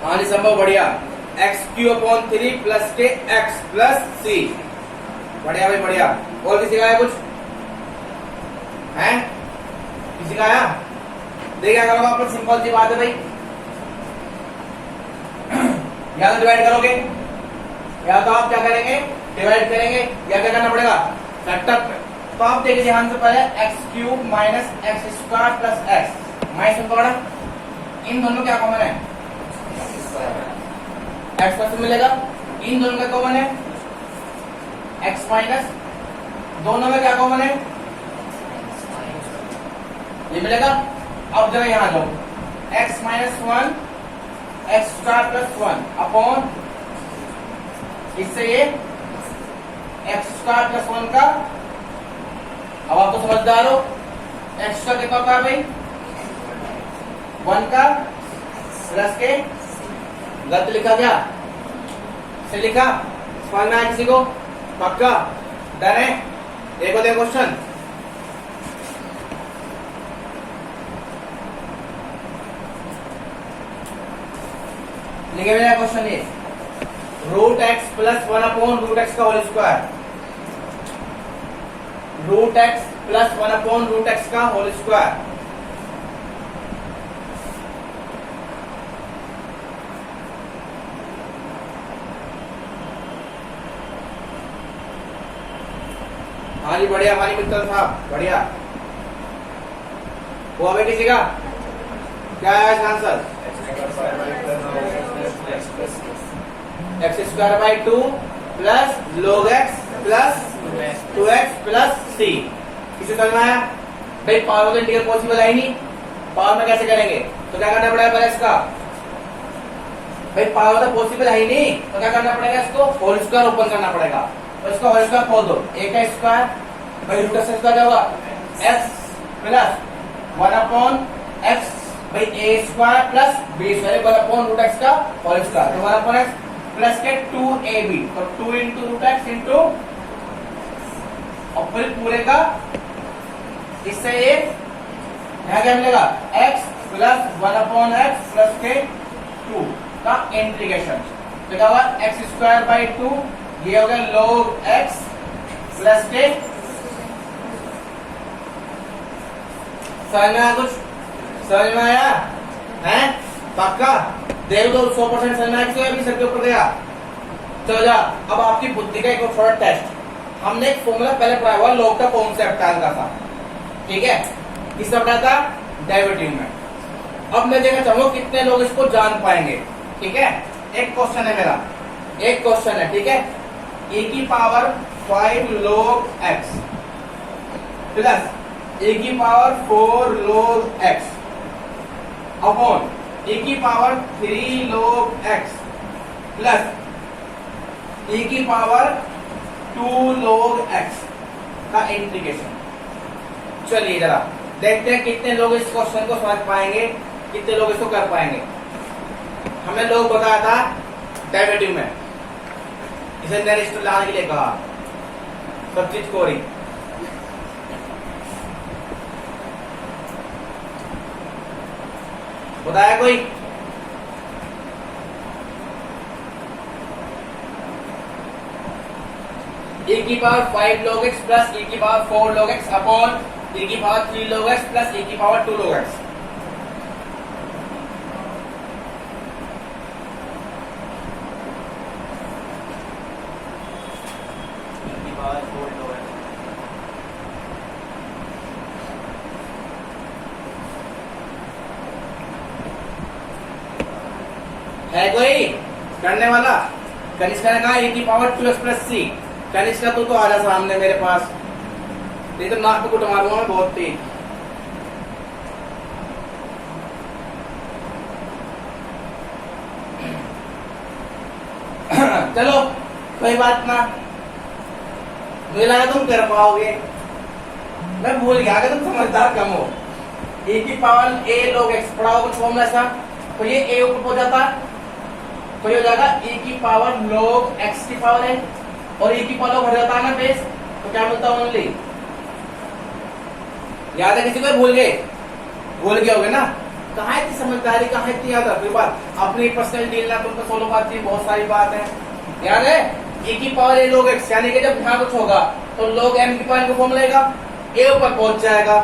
हाँ जी संभव बढ़िया, एक्स क्यू अपॉन 3 प्लस के एक्स प्लस सी, बढ़िया भाई बढ़िया। और किसी का आया कुछ है, किसी का आया, देखिए क्या करोगे आप, सिंपल सी बात है भाई, या तो डिवाइड करोगे या तो आप क्या करेंगे डिवाइड करेंगे या क्या करना पड़ेगा फैक्टर, तो आप देखिए ध्यान से पहले x cube minus x square plus x minus पकड़ा, इन दोनों क्या कॉमन है एक्स प्लस मिलेगा, इन दोनों का कॉमन है एक्स माइनस, दोनों में क्या कॉमन है ये मिलेगा। अब जरा यहां जाओ x minus 1 x square plus 1 upon इससे ये एक्स स्क्वायर प्लस 1 का, अब आप तो समझदार हो, एक्स का कितना होता है भाई 1 का प्लस के, गलत लिखा क्या से लिखा, समझ में आया किसी को पक्का, डन है, देखो देखो क्वेश्चन, लिखे मेरा क्वेश्चन ये root x plus 1 upon root x का whole square, root x plus 1 upon root x का होल स्क्वायर। हाँ जी बढ़िया हमारी मित्तल साहब बढ़िया। हुआ भाई किसी का क्या है answer? X square by 2 plus log x plus 2x plus c। किसी समझ में आया? भाई पावर का इंटीग्रल पॉसिबल है ही नहीं, पावर में कैसे करेंगे? तो क्या करना पड़ेगा पहले इसका, भाई पावर तो पॉसिबल है ही नहीं तो क्या करना पड़ेगा, इसको होल स्क्वायर ओपन करना पड़ेगा। तो इसका होल स्क्वायर खोल दो, a का स्क्वायर भाई रूट एक्स का क्या होगा x प्लस 1 अपॉन x भाई a square plus b square 1 upon root x का होल स्क्वायर, तो 1 अपॉन x प्लस के 2ab, तो 2 इंटू रूट एक्स इंटू और फिर पूरे का इससे ये यहाँ क्या मिलेगा x plus 1 upon x plus के 2 का इंटीग्रेशन, तो क्या होगा एक्स स्क्वायर बाई 2, ये हो गया log x प्लस के। समझ में आया कुछ? समझ में आया है? पक्का देख दो 100% समझ में आया किसी अभी सर के ऊपर गया। चलो जा अब आपकी बुद्धि का एक और थोड़ा टेस्ट। हमने एक फॉर्मूला पहले पढ़ा हुआ log का कॉन्सेप्ट का था, ठीक है, किसका पढ़ा था? डेरिवेटिव में। अब मैं देखना चाहूंगा कितने लोग इसको जान पाएंगे, ठीक है। एक क्वेश्चन है मेरा, एक क्वेश्चन है, ठीक है, e की power 5 log x plus e की power 4 log x upon e की power 3 log x plus e की पावर 2 log x का इंटीग्रेशन। चलिए जरा देखते हैं कितने लोग इस क्वेश्चन को समझ पाएंगे, कितने लोग इसको कर पाएंगे। हमने लोग बताया था डेरिवेटिव में, इसे नेक्स्ट लाने के लिए कहा, सब चीज कोरी। बताया कोई? e की power 5 log x plus e की power 4 log x upon e की power 3 log x plus e की पावर 2 log x। है कोई करने वाला? कनिष्का ने कहा e की power 2x plus c। Kanishka तू तो आ जा सामने मेरे पास, नहीं तो नाक पे कुट मारूंगा मैं बहुत तेज। चलो कोई बात ना, मुझे लगा तुम कर पाओगे, मैं भूल गया कि तुम समझदार कम हो। e की पावर a log x पढ़ा होगा कुछ फॉर्मूला ऐसा, तो ये a ऊपर हो जाता, तो ये हो जाएगा e की पावर log x की पावर है और e की पावर भर जाता है ना बेस, तो क्या मिलता है ओनली। याद है किसी को? भूल गए? भूल गए होगे ना। कहाँ इतनी समझदारी, कहाँ इतनी याद रखी बात, अपनी पर्सनल डील ना, तुमको सोलो बात थी, बहुत सारी बात है। याद है e की पावर a log x, यानी कि जब यहाँ कुछ होगा तो log m की पावर को फॉर्म लेगा, a ऊपर पहुंच जाएगा।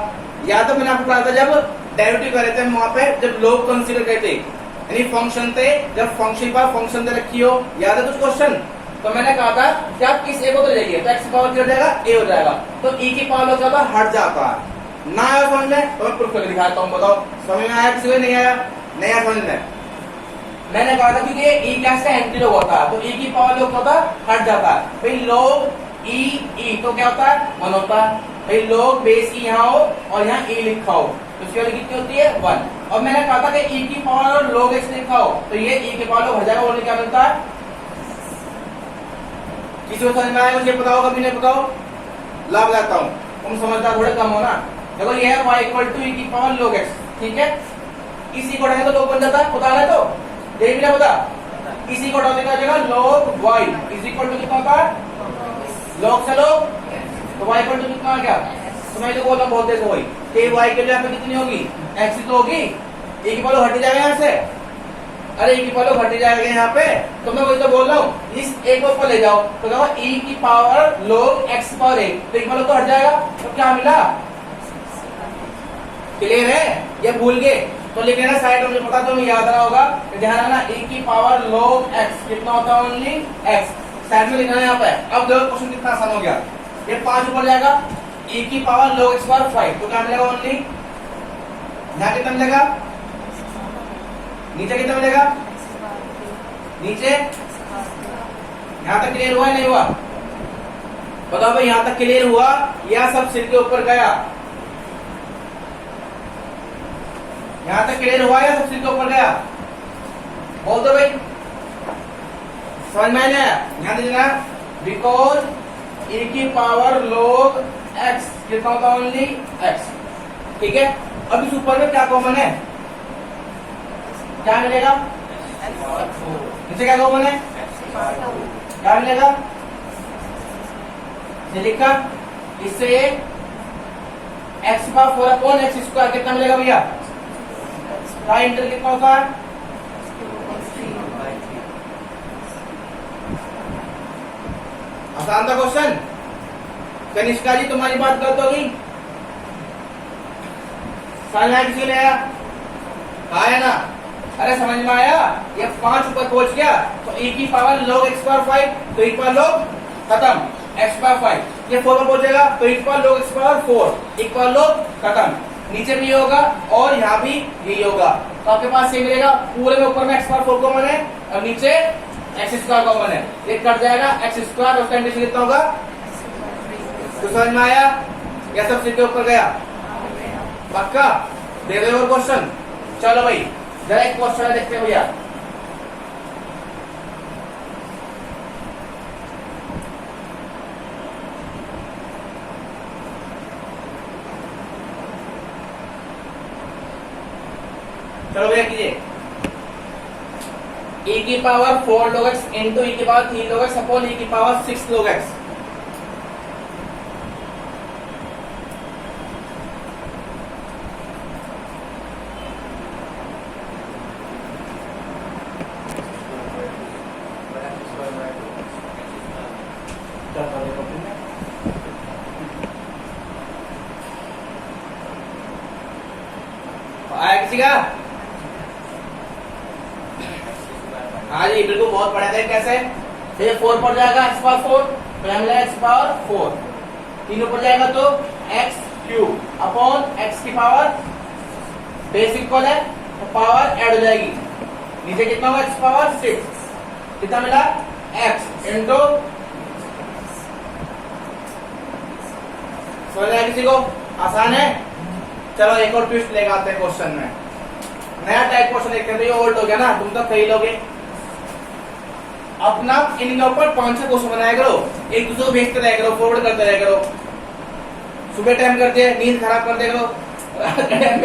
याद है मैंने आपको कहा था जब डेरिवेटिव कर रहे थे वहां पे, जब log कंसीडर करते यानी फंक्शन थे, जब फंक्शन पर फंक्शन दे रखी हो, याद है कुछ क्वेश्चन, तो मैंने कहा था कि आप किस a को तो जाइए तो x की पावर क्या हो जाएगा, a हो जाएगा, तो e की पावर हो जाता हट जाता है। ना आया समझ में तो मैं प्रूफ करके दिखाता हूँ, बताओ समझ में आया किसी को? नहीं आया? नहीं आया समझ में? मैंने कहा था क्योंकि e क्लास का एंटी लॉग होता है, तो e की पावर लॉग होता है हट जाता है। भाई log e तो क्या होता है 1 होता है। भाई log बेस e यहाँ हो और यहाँ e लिखा हो तो इसकी वैल्यू कितनी होती है 1। और मैंने कहा था कि e की पावर और log x लिखा हो तो ये e की पावर लॉग हट जाएगा, और क्या मिलता है? किसी को समझ में आया? मुझे बताओ, कभी नहीं बताओ, ला बताता हूँ, तुम समझदार थोड़े कम हो ना। देखो ये है y इक्वल टू e की पावर log x, ठीक है, इसी को हटाएंगे तो log बन जाता है, पता है तो यही भी ना पता, इसी को हटा देगा जगह log y is equal to कितना होता है log से log, तो y इक्वल टू कितना आ गया, तो मैं तो बोलता बहुत देखो वही y के लिए यहाँ पे कितनी होगी x तो होगी, e की पावर हट जाएगा यहाँ से, अरे e की पावर घट जाएगा यहाँ पे, तो मैं वही तो बोल रहा हूँ, इस एक को ऊपर ले जाओ तो क्या होगा, e की power log x power a, तो एक वाला तो हट जाएगा, तो क्या मिला, क्लियर है, ये भूल गए तो लिख लेना साइड में, मुझे पता तो नहीं याद रहा होगा, ध्यान रखना e की पावर log x कितना होता है, ओनली x, साइड में लिखना है यहाँ पे। अब देखो क्वेश्चन कितना आसान हो गया, ये 5 ऊपर जाएगा, e की पावर log x पावर 5, तो क्या मिलेगा ओनली, यहाँ कितना मिलेगा, नीचे कितना मिलेगा, नीचे यहां तक क्लियर हुआ नहीं हुआ, बताओ भाई, यहां तक क्लियर हुआ या सब सिर के ऊपर गया, यहां तक क्लियर हुआ या सब सिर के ऊपर गया, बोल दो भाई, समझ में आया, ध्यान दीजिएगा, बिकॉज e की पावर log x कितना होता है, ओनली x, ठीक है। अब इस ऊपर में क्या कॉमन है, क्या मिलेगा, नीचे क्या कॉमन है, क्या मिलेगा, ये लिखा, इससे x power 4 upon x square कितना मिलेगा भैया, का इंटर कितना होगा, आसान था क्वेश्चन, कनिष्का जी तुम्हारी बात गलत होगी, समझ में आया किसी ने आया ना, अरे समझ में आया, ये 5 ऊपर पहुंच गया तो e की पावर log x पावर 5, तो e पावर log खत्म, x पावर 5, ये 4 पर पहुंचेगा तो e power log x power 4, e power log खत्म, नीचे भी ये होगा और यहाँ भी यही होगा, तो आपके पास ये मिलेगा, पूरे में ऊपर में x पावर 4 कॉमन है और नीचे x स्क्वायर कॉमन है, ये कट जाएगा x स्क्वायर, उसका इंटीग्रेशन कितना होगा, तो समझ में आया, या सब सीधे ऊपर गया, पक्का, दे दो और क्वेश्चन, चलो भाई जरा एक क्वेश्चन देखते हैं भैया, चलो भैया कीजिए, e की power 4 log x into e की power 3 log x upon e की पावर 6 log x, आया किसी का, हाँ जी बिल्कुल, बहुत बढ़िया थे, कैसे, तो ये 4 पर जाएगा x पावर 4, तो यहाँ मिलेगा x पावर 4, 3 ऊपर जाएगा तो x क्यूब अपॉन x की पावर, बेस इक्वल है तो पावर ऐड हो जाएगी, नीचे कितना होगा x पावर 6, कितना मिला x इंटू, समझ आया किसी को, आसान है। चलो एक और ट्विस्ट लेकर आते हैं क्वेश्चन में, नया टाइप क्वेश्चन देखते हैं, तो ये ओल्ड हो गया ना, तुम तो फेल हो गए, अपना इनके ऊपर 5-6 क्वेश्चन बनाया करो, एक दूसरे को भेजते रहे करो, फॉरवर्ड करते रहे करो, सुबह टाइम करते हैं, नींद खराब कर दे करो,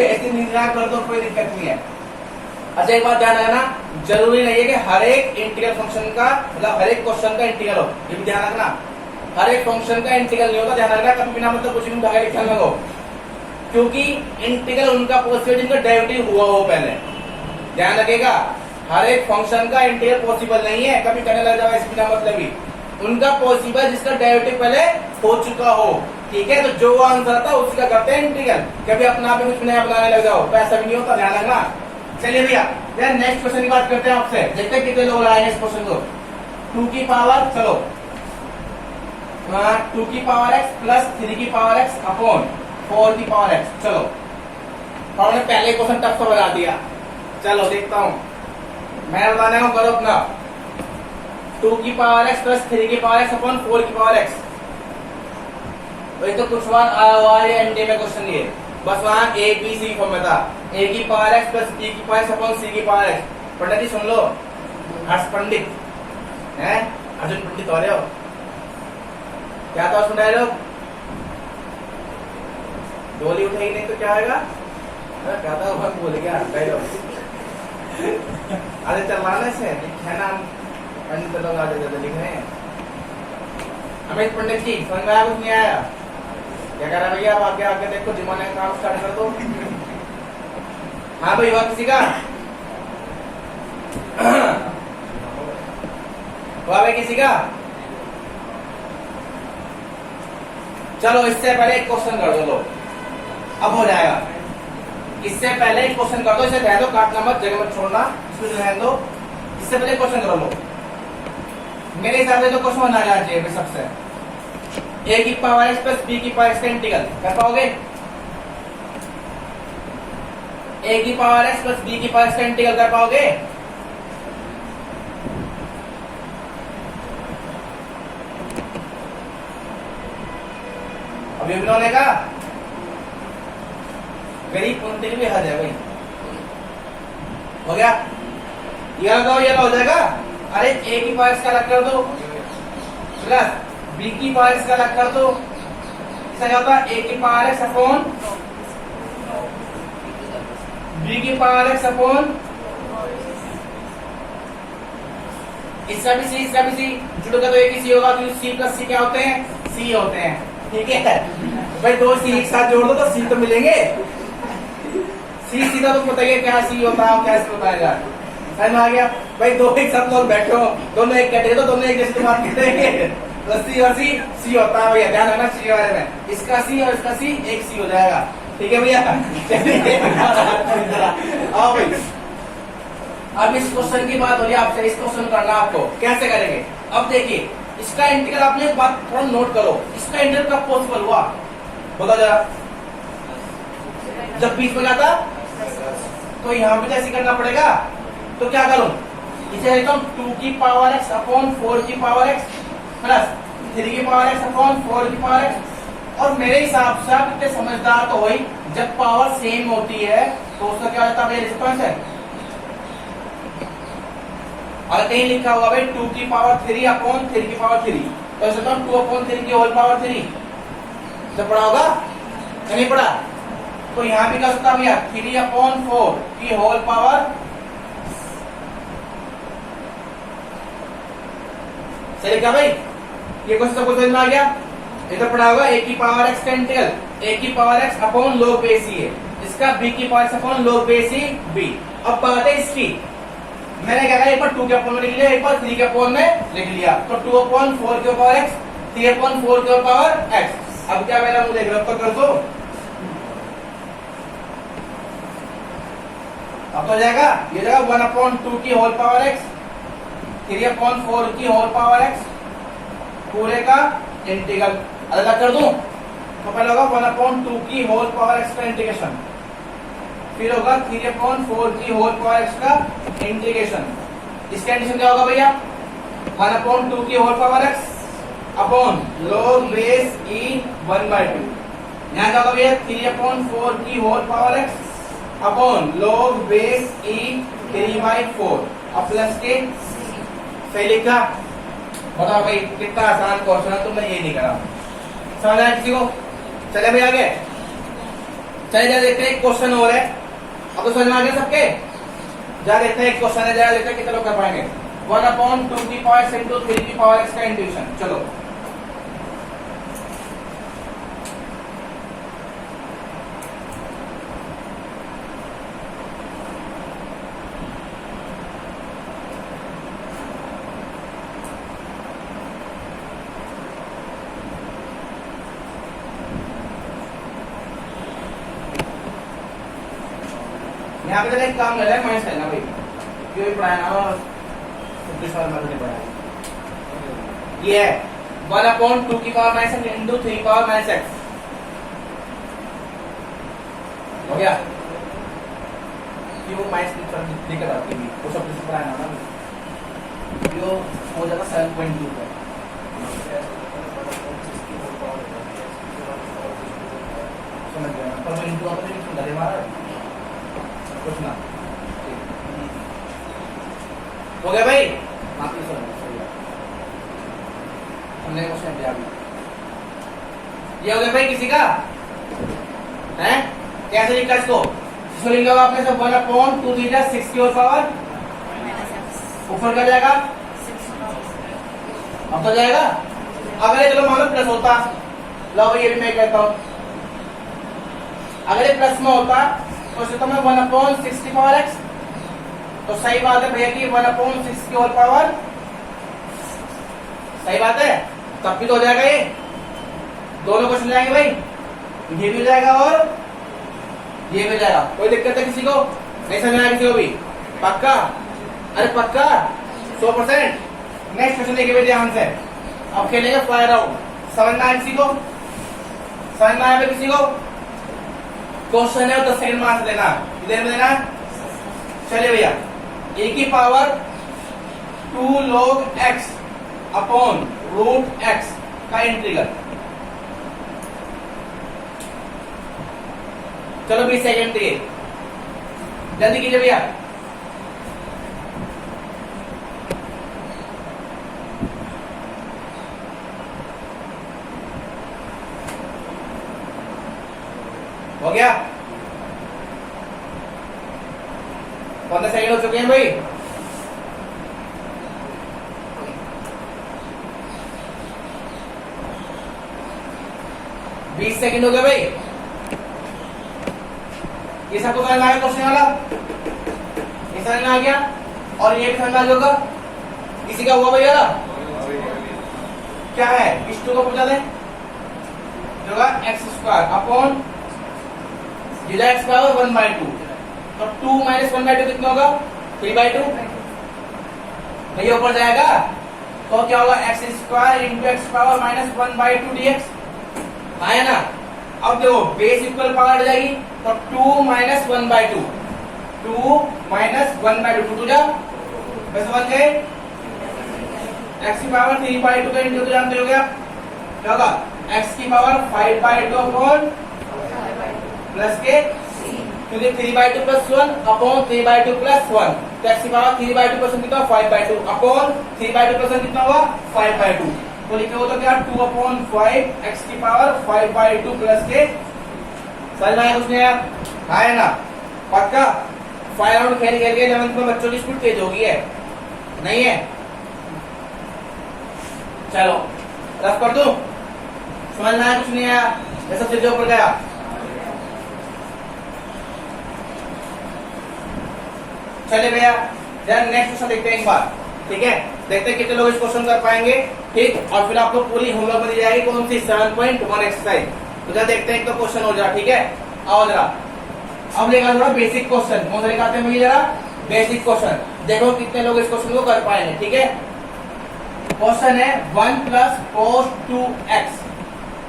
ऐसी नींद खराब कर दो कोई दिक्कत नहीं है। अच्छा एक बात ध्यान रखना, जरूरी नहीं है कि हर एक इंटीग्रल फंक्शन का, मतलब हर एक क्वेश्चन का इंटीग्रल हो, ये भी ध्यान रखना, हर एक फंक्शन का इंटीग्रल नहीं होता, ध्यान रखना, कभी बिना मतलब कुछ भी उठा लिखने लगो, क्योंकि इंटीग्रल उनका पॉसिबल जिनका डेरिवेटिव हुआ हो पहले, ध्यान रखिएगा, हर एक फंक्शन का इंटीग्रल पॉसिबल नहीं है, कभी करने लग जाओ इसका मतलब ही, उनका पॉसिबल जिसका डेरिवेटिव पहले हो चुका हो, ठीक है, तो जो आंसर था उसका करते हैं इंटीग्रल, कभी अपना भी कुछ नया बनाने लग जाओ तो ऐसा भी नहीं होता, ध्यान रखना। चलिए भैया नेक्स्ट क्वेश्चन की बात करते हैं आपसे, देखते हैं कितने लोग आए इस क्वेश्चन को, 2 की पावर, चलो 2 की पावर x प्लस 3 की पावर x अपॉन 4 की पावर x, चलो और हमने पहले क्वेश्चन टफ बना दिया, चलो देखता हूं, मैं बताने को करो अपना, 2 की पावर x प्लस 3 की पावर x अपॉन 4 की पावर x, वही तो कुछ बार आया हुआ है एमडी में क्वेश्चन, ये बस वहां ए बी सी फॉर्म में था, a की पावर x प्लस b की पावर x अपॉन c की पावर x, पंडित जी सुन लो, हर्ष पंडित हैं, अर्जुन पंडित हो रहे हो क्या, तो सुन रहे लोग, डोली उठेगी नहीं तो क्या होगा, क्या था वो बोल गया अरे चलवाने से है ना, पंडित लोग आते थे लिख रहे हैं, अमित पंडित जी समझ में आया कुछ नहीं आया, क्या कह रहा है भैया, अब आगे आगे देखो जिमाने का काम स्टार्ट कर दो। हाँ भाई हुआ किसी का, हुआ भाई किसी का? चलो इससे पहले एक क्वेश्चन कर दो लोग, अब हो जाएगा। इससे पहले एक क्वेश्चन कर दो, इसे रहने दो, काटना मत, जगह मत छोड़ना, इसमें रहने दो। इससे पहले क्वेश्चन करो लोग, मेरे हिसाब से तो क्वेश्चन बना जाना चाहिए सबसे। a की पावर x प्लस b की पावर x का इंटीग्रल कर पाओगे? a की पावर x प्लस b की पावर x का इंटीग्रल कर पाओगे? अभी भी होने का गरीब पंक्ति भी हद है भाई। हो गया? ये लगाओ, ये हो जाएगा। अरे a की पावर x का अलग कर दो प्लस b की पावर x का अलग कर दो, इसका क्या होता है? a की पावर x अपॉन b की पावर x अपॉन, इसका भी c, इसका भी c, जुड़ेगा तो एक ही c होगा, तो c प्लस c क्या होते हैं? c होते हैं। ठीक है भाई, दो c एक साथ जोड़ दो तो c तो मिलेंगे। c सीधा तो पता है क्या c होता है, क्या c होता है, समझ में आ गया भाई? दो एक साथ लोग बैठे हो, दोनों एक कैटेगरी, तो दोनों एक जैसे बात करेंगे, तो c और c होता है भैया, ध्यान रखना c के बारे में। इसका c और इसका c एक c हो जाएगा। ठीक है भैया? आओ भाई, अब इस क्वेश्चन की बात हो रही है आपसे, इस क्वेश्चन करना आपको कैसे करेंगे। अब देखिए, इसका इंटीग्रल आपने एक बात थोड़ा नोट करो, इसका इंटीग्रल कब पॉसिबल हुआ बताओ जरा? जब बीच में जाता, तो यहाँ भी ऐसे करना पड़ेगा। तो क्या करूं, इसे लिखता हूं 2 की पावर x अपॉन 4 की पावर x प्लस 3 की पावर x अपॉन 4 की पावर x। और मेरे हिसाब से आप इतने समझदार तो हुई, जब पावर सेम होती है तो उसका क्या होता है? रिस्पॉन्स है। और कहीं लिखा हुआ भाई 2 की पावर 3 अपॉन 3 की पावर 3, तो ऐसे तो 2 अपॉन 3 की होल पावर 3 जब पढ़ा होगा, नहीं पढ़ा? तो यहां भी कर सकता भैया 3 अपॉन 4 की होल पावर, सही क्या भाई? ये क्वेश्चन सबको समझ में आ गया? इधर पढ़ा होगा a की पावर x का इंटीग्रल, a की power x upon log base e है, इसका b की power x upon log base e b। अब बात है इसकी, मैंने क्या कहा, एक बार 2 के अपॉन में लिख लिया, एक बार 3 के अपॉन में लिख लिया, तो 2 अपॉन 4 के पावर x, 3 अपॉन 4 के पावर x। अब क्या मेरा मुझे देख रहा, कर दो, अब तो जाएगा, ये जाएगा 1 अपॉन 2 की होल पावर x, 3 अपॉन 4 की होल पावर x, पूरे का इंटीग्रल अलग कर दूं, तो पहले होगा 1 अपॉन 2 की होल पावर x का इंटीग्रेशन, फिर होगा 3 अपॉन 4 की होल पावर x का इंटीग्रेशन। इसका इंटीग्रेशन क्या होगा भैया? 1 अपॉन 2 की whole power x upon log base e 1/2। यहाँ क्या होगा भैया? 3 अपॉन 4 की whole power x upon log base e 3/4 और प्लस के, सही लिखा? बताओ भाई कितना आसान क्वेश्चन है, तुमने ये नहीं करा। समझ आया किसी को? चले भाई आगे, चले जा देखते हैं, एक क्वेश्चन और है। अब तो समझ में आ गया सबके? जा देखते हैं, एक क्वेश्चन है, जरा देखते हैं कितने लोग कर पाएंगे। 1 अपॉन 2 की पावर x इंटू 3 की पावर x का इंटीग्रेशन। चलो यहाँ पे एक काम कर रहा है, माइनस करना भाई, क्यों भी पढ़ाया ना, नहीं पढ़ाया। ये है 1 अपॉन 2 की power minus x into 3 power minus x। हो गया? क्यों माइनस दिक्कत आती है, वो सब कुछ पढ़ाया ना, क्यों हो जाएगा 7.2 का। समझ गया? पर वो इंटू आपने नहीं सुना, हमारा कुछ ना। हो गया भाई? हमने क्वेश्चन दिया अभी, ये हो गया भाई किसी का? हैं? कैसे लिखा इसको? इसको लिखा होगा आपने सब 1 अपॉन 2 थीटा 6 की पावर ऊपर कर जाएगा, अब तो जाएगा। अगर ये चलो मान लो प्लस होता, लो ये भी मैं कहता हूं, अगर ये प्लस में होता तो सोचता मैं 1 अपॉन 6 की पावर x, तो सही बात है भैया कि 1 अपॉन 6 की होल पावर सही बात है, तब भी तो हो जाएगा, ये दोनों क्वेश्चन जाएंगे भाई, ये भी हो जाएगा और ये भी हो जाएगा। कोई दिक्कत है किसी को? नहीं समझ आया किसी को भी? पक्का? अरे पक्का 100%। नेक्स्ट क्वेश्चन देखिए भाई ध्यान से, अब खेलेंगे फायर राउंड। समझ में आया किसी को? समझ में आया भाई किसी को? क्वेश्चन है 10 सेकंड में आंसर देना, कितने में देना? चलिए भैया, ए की power 2 log x upon root x का इंटीग्रल। चलो 20 सेकंड दिए, जल्दी कीजिए भैया। हो गया? 15 सेकंड हो चुके हैं भाई। बीस सेकंड हो गए भाई। ये सबको समझ में आ गया क्वेश्चन वाला? ये समझ में आ गया और ये भी समझ में आ गया होगा। किसी का हुआ भैया? क्या है? इस टू को पूछा दें जो x square upon x power 1/2, तो 2 माइनस 1/2 कितना होगा? 3/2। भैया ऊपर जाएगा तो क्या होगा? X square into x power minus 1/2 dx आया ना। अब देखो बेस इक्वल पावर आ जाएगी तो 2 माइनस 1/2, 2 माइनस 1/2, 2 जा बस समझ गए। एक्स की पावर 3/2 का इंटू जानते हो क्या होगा? एक्स की पावर 5/2 अपॉन प्लस के, क्योंकि 3/2 प्लस 1 अपॉन 3/2 प्लस 1, तो एक्स की पावर 3/2 परसेंट कितना? 5/2 अपॉन 3/2 परसेंट कितना हुआ? 5/2। तो लिखे हो तो क्या 2/5 एक्स की पावर 5/2 प्लस के। समझ में आया कुछ नहीं आया? है ना? पक्का? फायर राउंड खेल खेल के 11th में बच्चों की स्पीड तेज होगी है, नहीं है? चलो रफ कर दूं? समझ में आया कुछ नहीं आया? ये सब चीजें ऊपर गया। चलिए भैया जरा नेक्स्ट क्वेश्चन देखते हैं एक बार, ठीक है? देखते हैं कितने लोग इस क्वेश्चन कर पाएंगे, ठीक? और फिर आप लोग पूरी होमवर्क में दी जाएगी कौन सी 7.1 एक्सरसाइज। तो जरा देखते हैं एक तो क्वेश्चन हो जाए, ठीक है? आओ जरा, अब लेगा थोड़ा बेसिक क्वेश्चन। कौन सा दिखाते हैं मुझे? जरा बेसिक क्वेश्चन देखो कितने लोग इस क्वेश्चन को कर पाएंगे, ठीक है? क्वेश्चन है 1 प्लस cos 2x।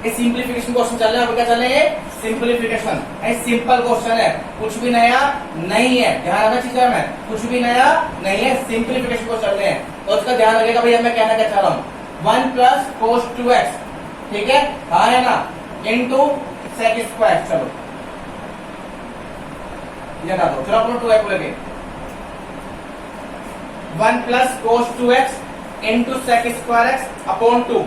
ये सिंप्लीफिकेशन क्वेश्चन चल रहा है, क्या चल रहा है? सिंप्लीफिकेशन। सिंपल क्वेश्चन है, कुछ भी नया नहीं है, ध्यान रखना चीजों में, कुछ भी नया नहीं है, सिंप्लीफिकेशन को चल रहे हैं तो उसका ध्यान रखिएगा भैया। मैं कहना क्या चाह रहा हूँ, 1 प्लस cos 2x, ठीक है? हाँ है ना, इंटू सेक स्क्वायर। चलो ये ना दो, चलो अपना 2x लगे, 1 plus cos 2x into sec square x upon 2।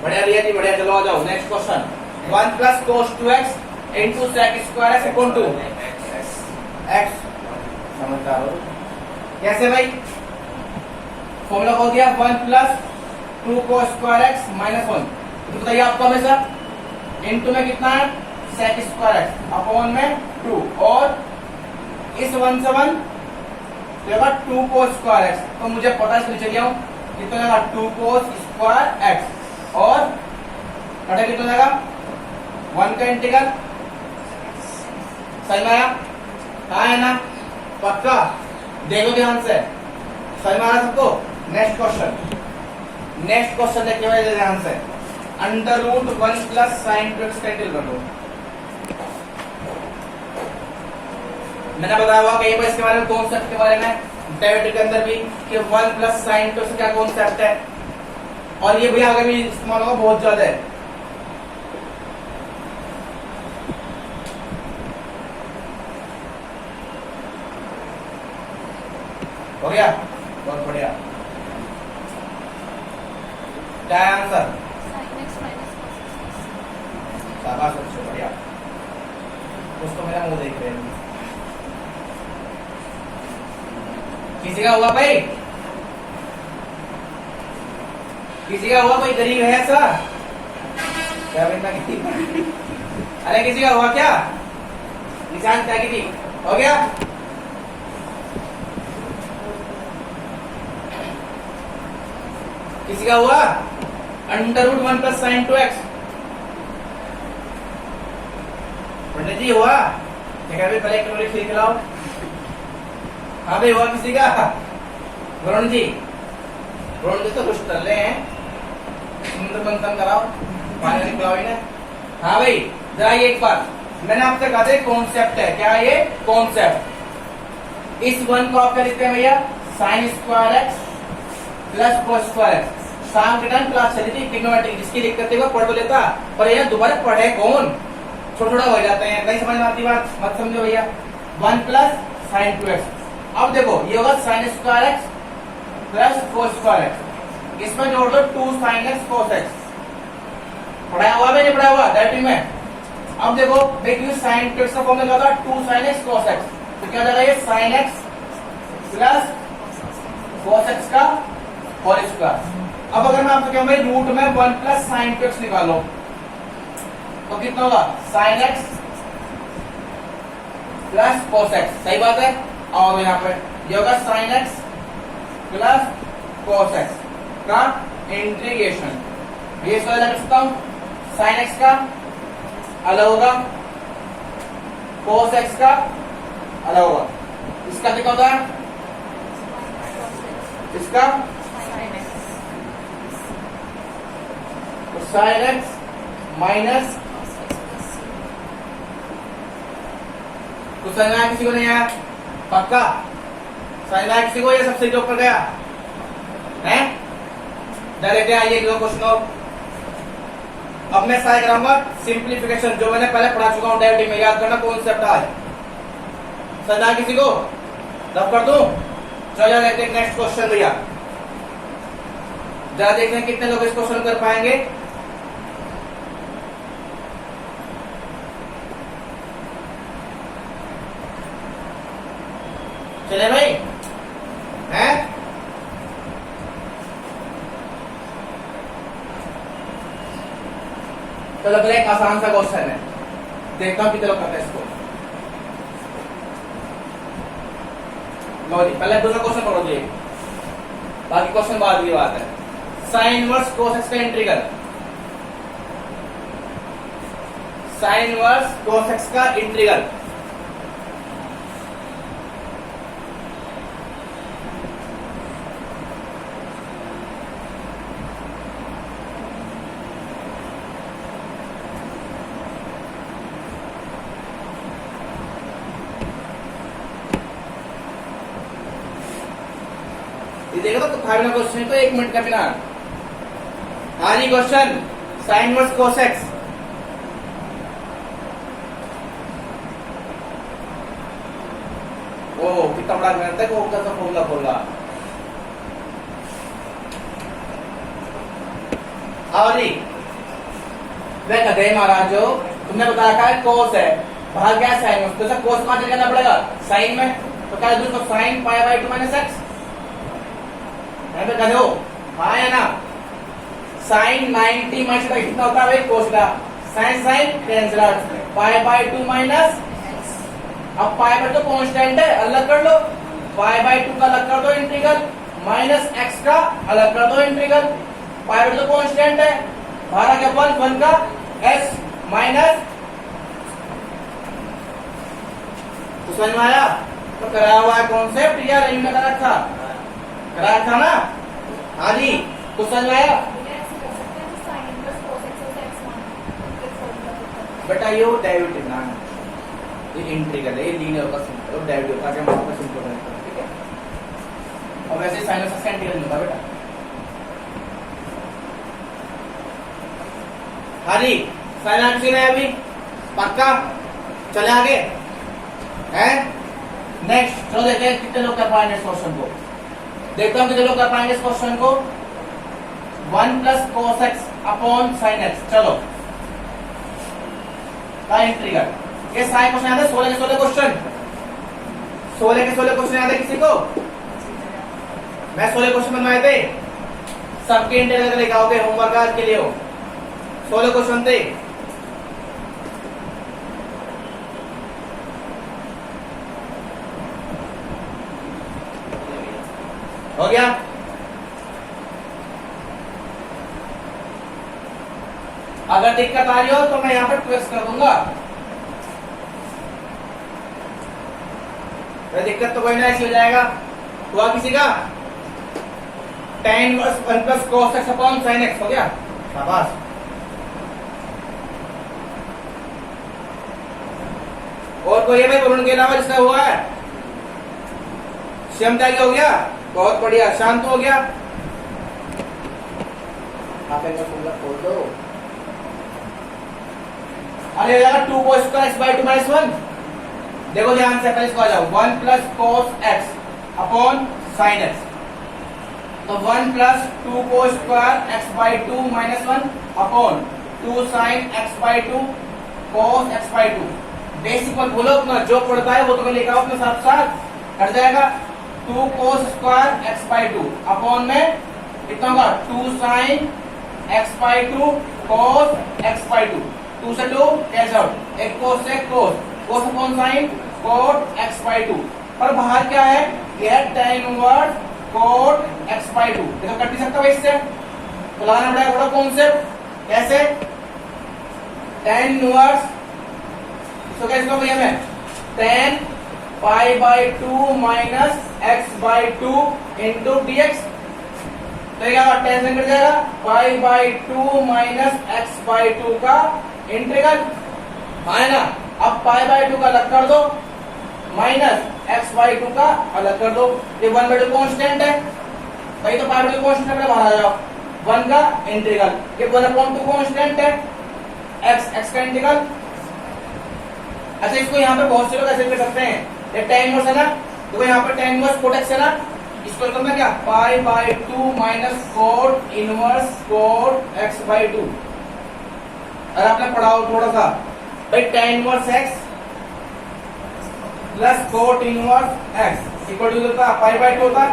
बढ़िया भैया जी, बढ़िया। चलो आ जाओ next question, 1 plus cos 2x into sec square x upon 2 x। समझदार हो? कैसे भाई? फॉर्मूला हो गया 1 plus 2 cos square x minus 1। तो बताइए आपको हमेशा इंटू में कितना है? सेक स्क्वायर x अपॉन में 2, और इस 1 से 1 तो 2 cos स्क्वायर x। तो मुझे पता है, इसलिए चलिए कितना जाएगा? 2 cos स्क्वायर x और कटा कितना जाएगा? 1 का इंटीग्रल। समझ में आया? हाँ है ना? पक्का? देखो ध्यान से, समझ में आया सबको? नेक्स्ट क्वेश्चन, नेक्स्ट क्वेश्चन देखिए भाई ध्यान से, under root 1 plus sign 2x का इंटीग्रल कर दो। मैंने बताया हुआ कहीं पर इसके बारे में, कॉन्सेप्ट के बारे में डेरिवेटिव के अंदर भी, कि 1 प्लस साइन 2x क्या कॉन्सेप्ट है, और ये भी आगे भी इस्तेमाल होगा बहुत ज्यादा है। हो गया? बहुत बढ़िया। क्या है आंसर? शाबाश, अच्छे, बढ़िया। दोस्तों मेरा मुंह देख रहे हैं। किसी का हुआ भाई? किसी का हुआ? कोई गरीब है ऐसा? क्या बेटा? अरे किसी का हुआ क्या? निशान क्या की थी? हो गया? क्या हुआ? √1 प्लस साइन 2x। पंडित जी हुआ क्या? भाई पहले किलो लिख लाओ। हाँ भाई हुआ किसी का? वरुण जी तो कुछ कर रहे हैं, सुंदर मंथन कराओ, पानी निकलाओ इन्हें। हाँ भाई जरा ये एक बात मैंने आपसे कहा था, कॉन्सेप्ट है क्या ये? कॉन्सेप्ट। इस वन को आप क्या लिखते हैं भैया? Sine square x plus cos square x. शाम के टाइम क्लास चली थी ट्रिग्नोमेट्रिक, जिसकी दिक्कत थी वो पढ़ तो लेता, पर ये दोबारा पढ़े कौन? छोटा हो जाते हैं, नहीं समझ में आती बात मत समझो भैया। 1 प्लस साइन 2x। अब देखो ये होगा sine square x plus cos square x. इसमें जोड़ दो 2 साइन एक्स कोस एक्स। पढ़ाया हुआ नहीं पढ़ाया हुआ डायरेक्टिंग में? अब देखो देखिए साइन 2x का फॉर्मूला क्या था? 2 साइन एक्स कोस एक्स। तो क्या जाएगा ये? Sine x plus cos x का होल स्क्वायर। अब अगर मैं आपसे कहूं भाई रूट में 1 प्लस साइन 2x निकालो तो कितना होगा? Sine x plus cos x. सही बात है। और यहाँ पे ये होगा sine x plus cos x का इंटीग्रेशन। ये इसको अलग कर सकता हूं, साइन एक्स का अलग होगा, कोस एक्स का अलग होगा। इसका कितना होता है? इसका साइन एक्स माइनस कुछ समझ में आया? किसी को नहीं आया? पक्का साइन एक्स किसी को? ये सबसे ऊपर गया है? डायरेक्ट आइए क्वेश्चन और अब मैं ट्राई कराऊंगा सिंप्लीफिकेशन, जो मैंने पहले पढ़ा चुका हूं डायरेक्टिंग में। याद करना कॉन्सेप्ट आज। समझा किसी को? रब कर दूं? चलो देखते हैं नेक्स्ट क्वेश्चन भैया। जरा देखते हैं कितने लोग इस क्वेश्चन कर पाएंगे। चले भाई हैं? तो लग रहा है एक आसान सा क्वेश्चन है, देखता हूं कितने लोग करते हैं इसको। लो जी पहले दूसरा क्वेश्चन पढ़ो जी, बाकी क्वेश्चन बाद की बात है। साइन इनवर्स कोस एक्स का integral. Sign inverse cos x का इंटीग्रल देखो तो फाइनल क्वेश्चन तो 1 मिनट का बिना। हाँ जी question sine inverse cos x. ओ कितना बड़ा गणित है, को कैसा फॉर्मूला खोल रहा। आओ जी मैं कहते महाराज जो तुमने बताया था कोस है, बाहर क्या साइन, तो कोस का चेंज करना पड़ेगा साइन में, तो क्या दूसरा sine pi by 2 minus x पे कर दो। हाँ या ना? साइन 90 माइनस कितना होता है भाई? कोस का sine sine cancel out, pi by 2 minus. अब पाई बाय तो कांस्टेंट है, अलग कर लो। पाई बाय 2 का अलग कर दो इंटीग्रल, माइनस एक्स का अलग कर दो इंटीग्रल। पाई बाय तो कांस्टेंट है, बाहर आ गया 1 का एस माइनस। तो समझ में आया? तो कराया हुआ है कॉन्सेप्ट या नहीं करा था? कराया था ना? हाँ जी कुछ समझ में आया? बेटा ये डेरिवेटिव ना, ये इंटीग्रल है, ये लीनियर का सिंपल डेरिवेटिव का हम आपका सिंपल करते हैं, ठीक है? और वैसे साइन का इंटीग्रल होता बेटा। हाँ जी साइन आंसर है अभी पक्का? चले आगे हैं? नेक्स्ट चलो देखते हैं कितने लोग कर पाएंगे इस क्वेश्चन को। देखता हूं कितने लोग कर पाएंगे इस क्वेश्चन को। 1 plus cos x upon sine x. चलो का इंटीग्रल। ये सारे क्वेश्चन याद है? 16 के 16 क्वेश्चन, 16 के 16 क्वेश्चन याद है किसी को? मैं 16 क्वेश्चन बनवाए थे, सबके इंटीग्रल लेके आओगे, होमवर्क आज के लिए हो। 16 क्वेश्चन थे। हो गया? अगर दिक्कत आ रही हो तो मैं यहाँ पर ट्विस्ट कर दूंगा। तो दिक्कत तो कोई ना, ऐसी हो जाएगा। हुआ किसी का tan inverse 1 plus cos x upon sin x हो गया, शाबाश। और कोई है भाई वरुण के अलावा जिसका हुआ है? श्याम त्यागी हो गया, बहुत बढ़िया। शांत हो गया, आप एक बार खोल दो। अरे हो जाएगा 2 cos square x by 2 minus 1। देखो ध्यान से, पहले इसको आ जाओ, 1 plus cos x upon sin x। तो 1 plus 2 cos square x by 2 minus 1 upon 2 sin x by 2 cos x by 2। Basic मत बोलो, अपना जो पढ़ता है वो तो लिखा हो अपने साथ साथ, हट जाएगा। 2 cos square x by 2 upon में कितना होगा 2 sin x by 2 cos x by 2। 2 से 2 कैंसिल आउट, एक cos से cos, cos upon sin cot x by 2। पर बाहर क्या है, यह है tan inverse cot x by 2। देखो कट नहीं सकता भाई इससे, तो लगाना पड़ेगा थोड़ा कॉन्सेप्ट। कैसे? tan इनवर्स तो कैसे भैया मैं tan pi by 2 minus x by 2 into dx। तो क्या होगा, tan से कट जाएगा, pi by 2 minus x by 2 का इंटीग्रल, है ना। अब पाई बाई 2 का अलग कर दो, माइनस x बाई 2 का अलग कर दो। ये 1 बाई 2 कॉन्स्टेंट है भाई, तो पाई बाई 2 कॉन्स्टेंट बाहर आ जाओ, 1 का इंटीग्रल, ये 1/2 कॉन्स्टेंट है, x का इंटीग्रल। अच्छा, इसको यहाँ पे बहुत से लोग ऐसे कर सकते हैं, ये tan इनवर्स है ना, तो यहाँ पे tan इनवर्स cot x है ना, इसको करना क्या, pi by 2 minus cot inverse cot x by 2। अगर आपने पढ़ा हो थोड़ा सा भाई, tan inverse x plus cot inverse x equal to होता है पाई बाई 2 होता है,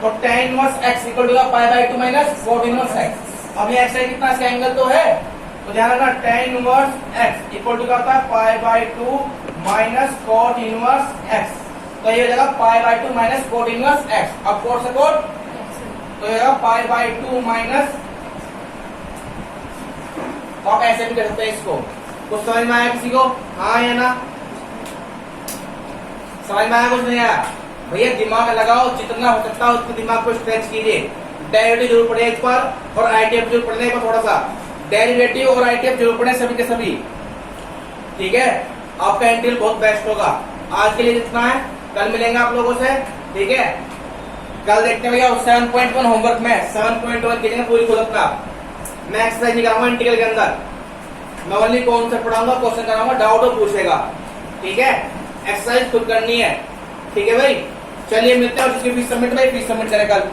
तो tan inverse x equal to pi by 2 minus cot inverse x। अब ये x है कितना, इसका एंगल तो है, तो ध्यान रखना tan inverse x equal to करता है pi by 2 minus cot inverse x। तो ये हो जाएगा pi by 2 minus cot inverse x। अब cot से cot, तो ये होगा पाई बाई 2 माइनस, तो आप ऐसे भी कर सकते हैं इसको। कुछ समझ में आया किसी को? हाँ या ना? समझ में आया, कुछ नहीं आया? भैया दिमाग लगाओ, जितना हो सकता है उतना दिमाग को स्ट्रेच कीजिए। डेरिवेटिव जरूर पड़े एक बार, और आईटीएफ जरूर पढ़ने का थोड़ा सा, डेरिवेटिव और आईटीएफ जरूर पढ़े सभी के सभी, ठीक है। आपका इंटीग्रल बहुत बेस्ट होगा। आज के लिए जितना है, कल मिलेंगे आप लोगों से, ठीक है। कल देखते हैं भैया 7.1 होमवर्क में 7.1 कीजिएगा पूरी खुद अपना। मैं एक्सरसाइज निकालूंगा इंटीग्रल के अंदर, मैं ओनली कॉन्सेप्ट पढ़ाऊंगा, क्वेश्चन कराऊंगा, डाउट हो पूछेगा, ठीक है। एक्सरसाइज खुद करनी है, ठीक है भाई। चलिए मिलते हैं, और जिसकी फीस सबमिट भाई, फीस सबमिट करें कल।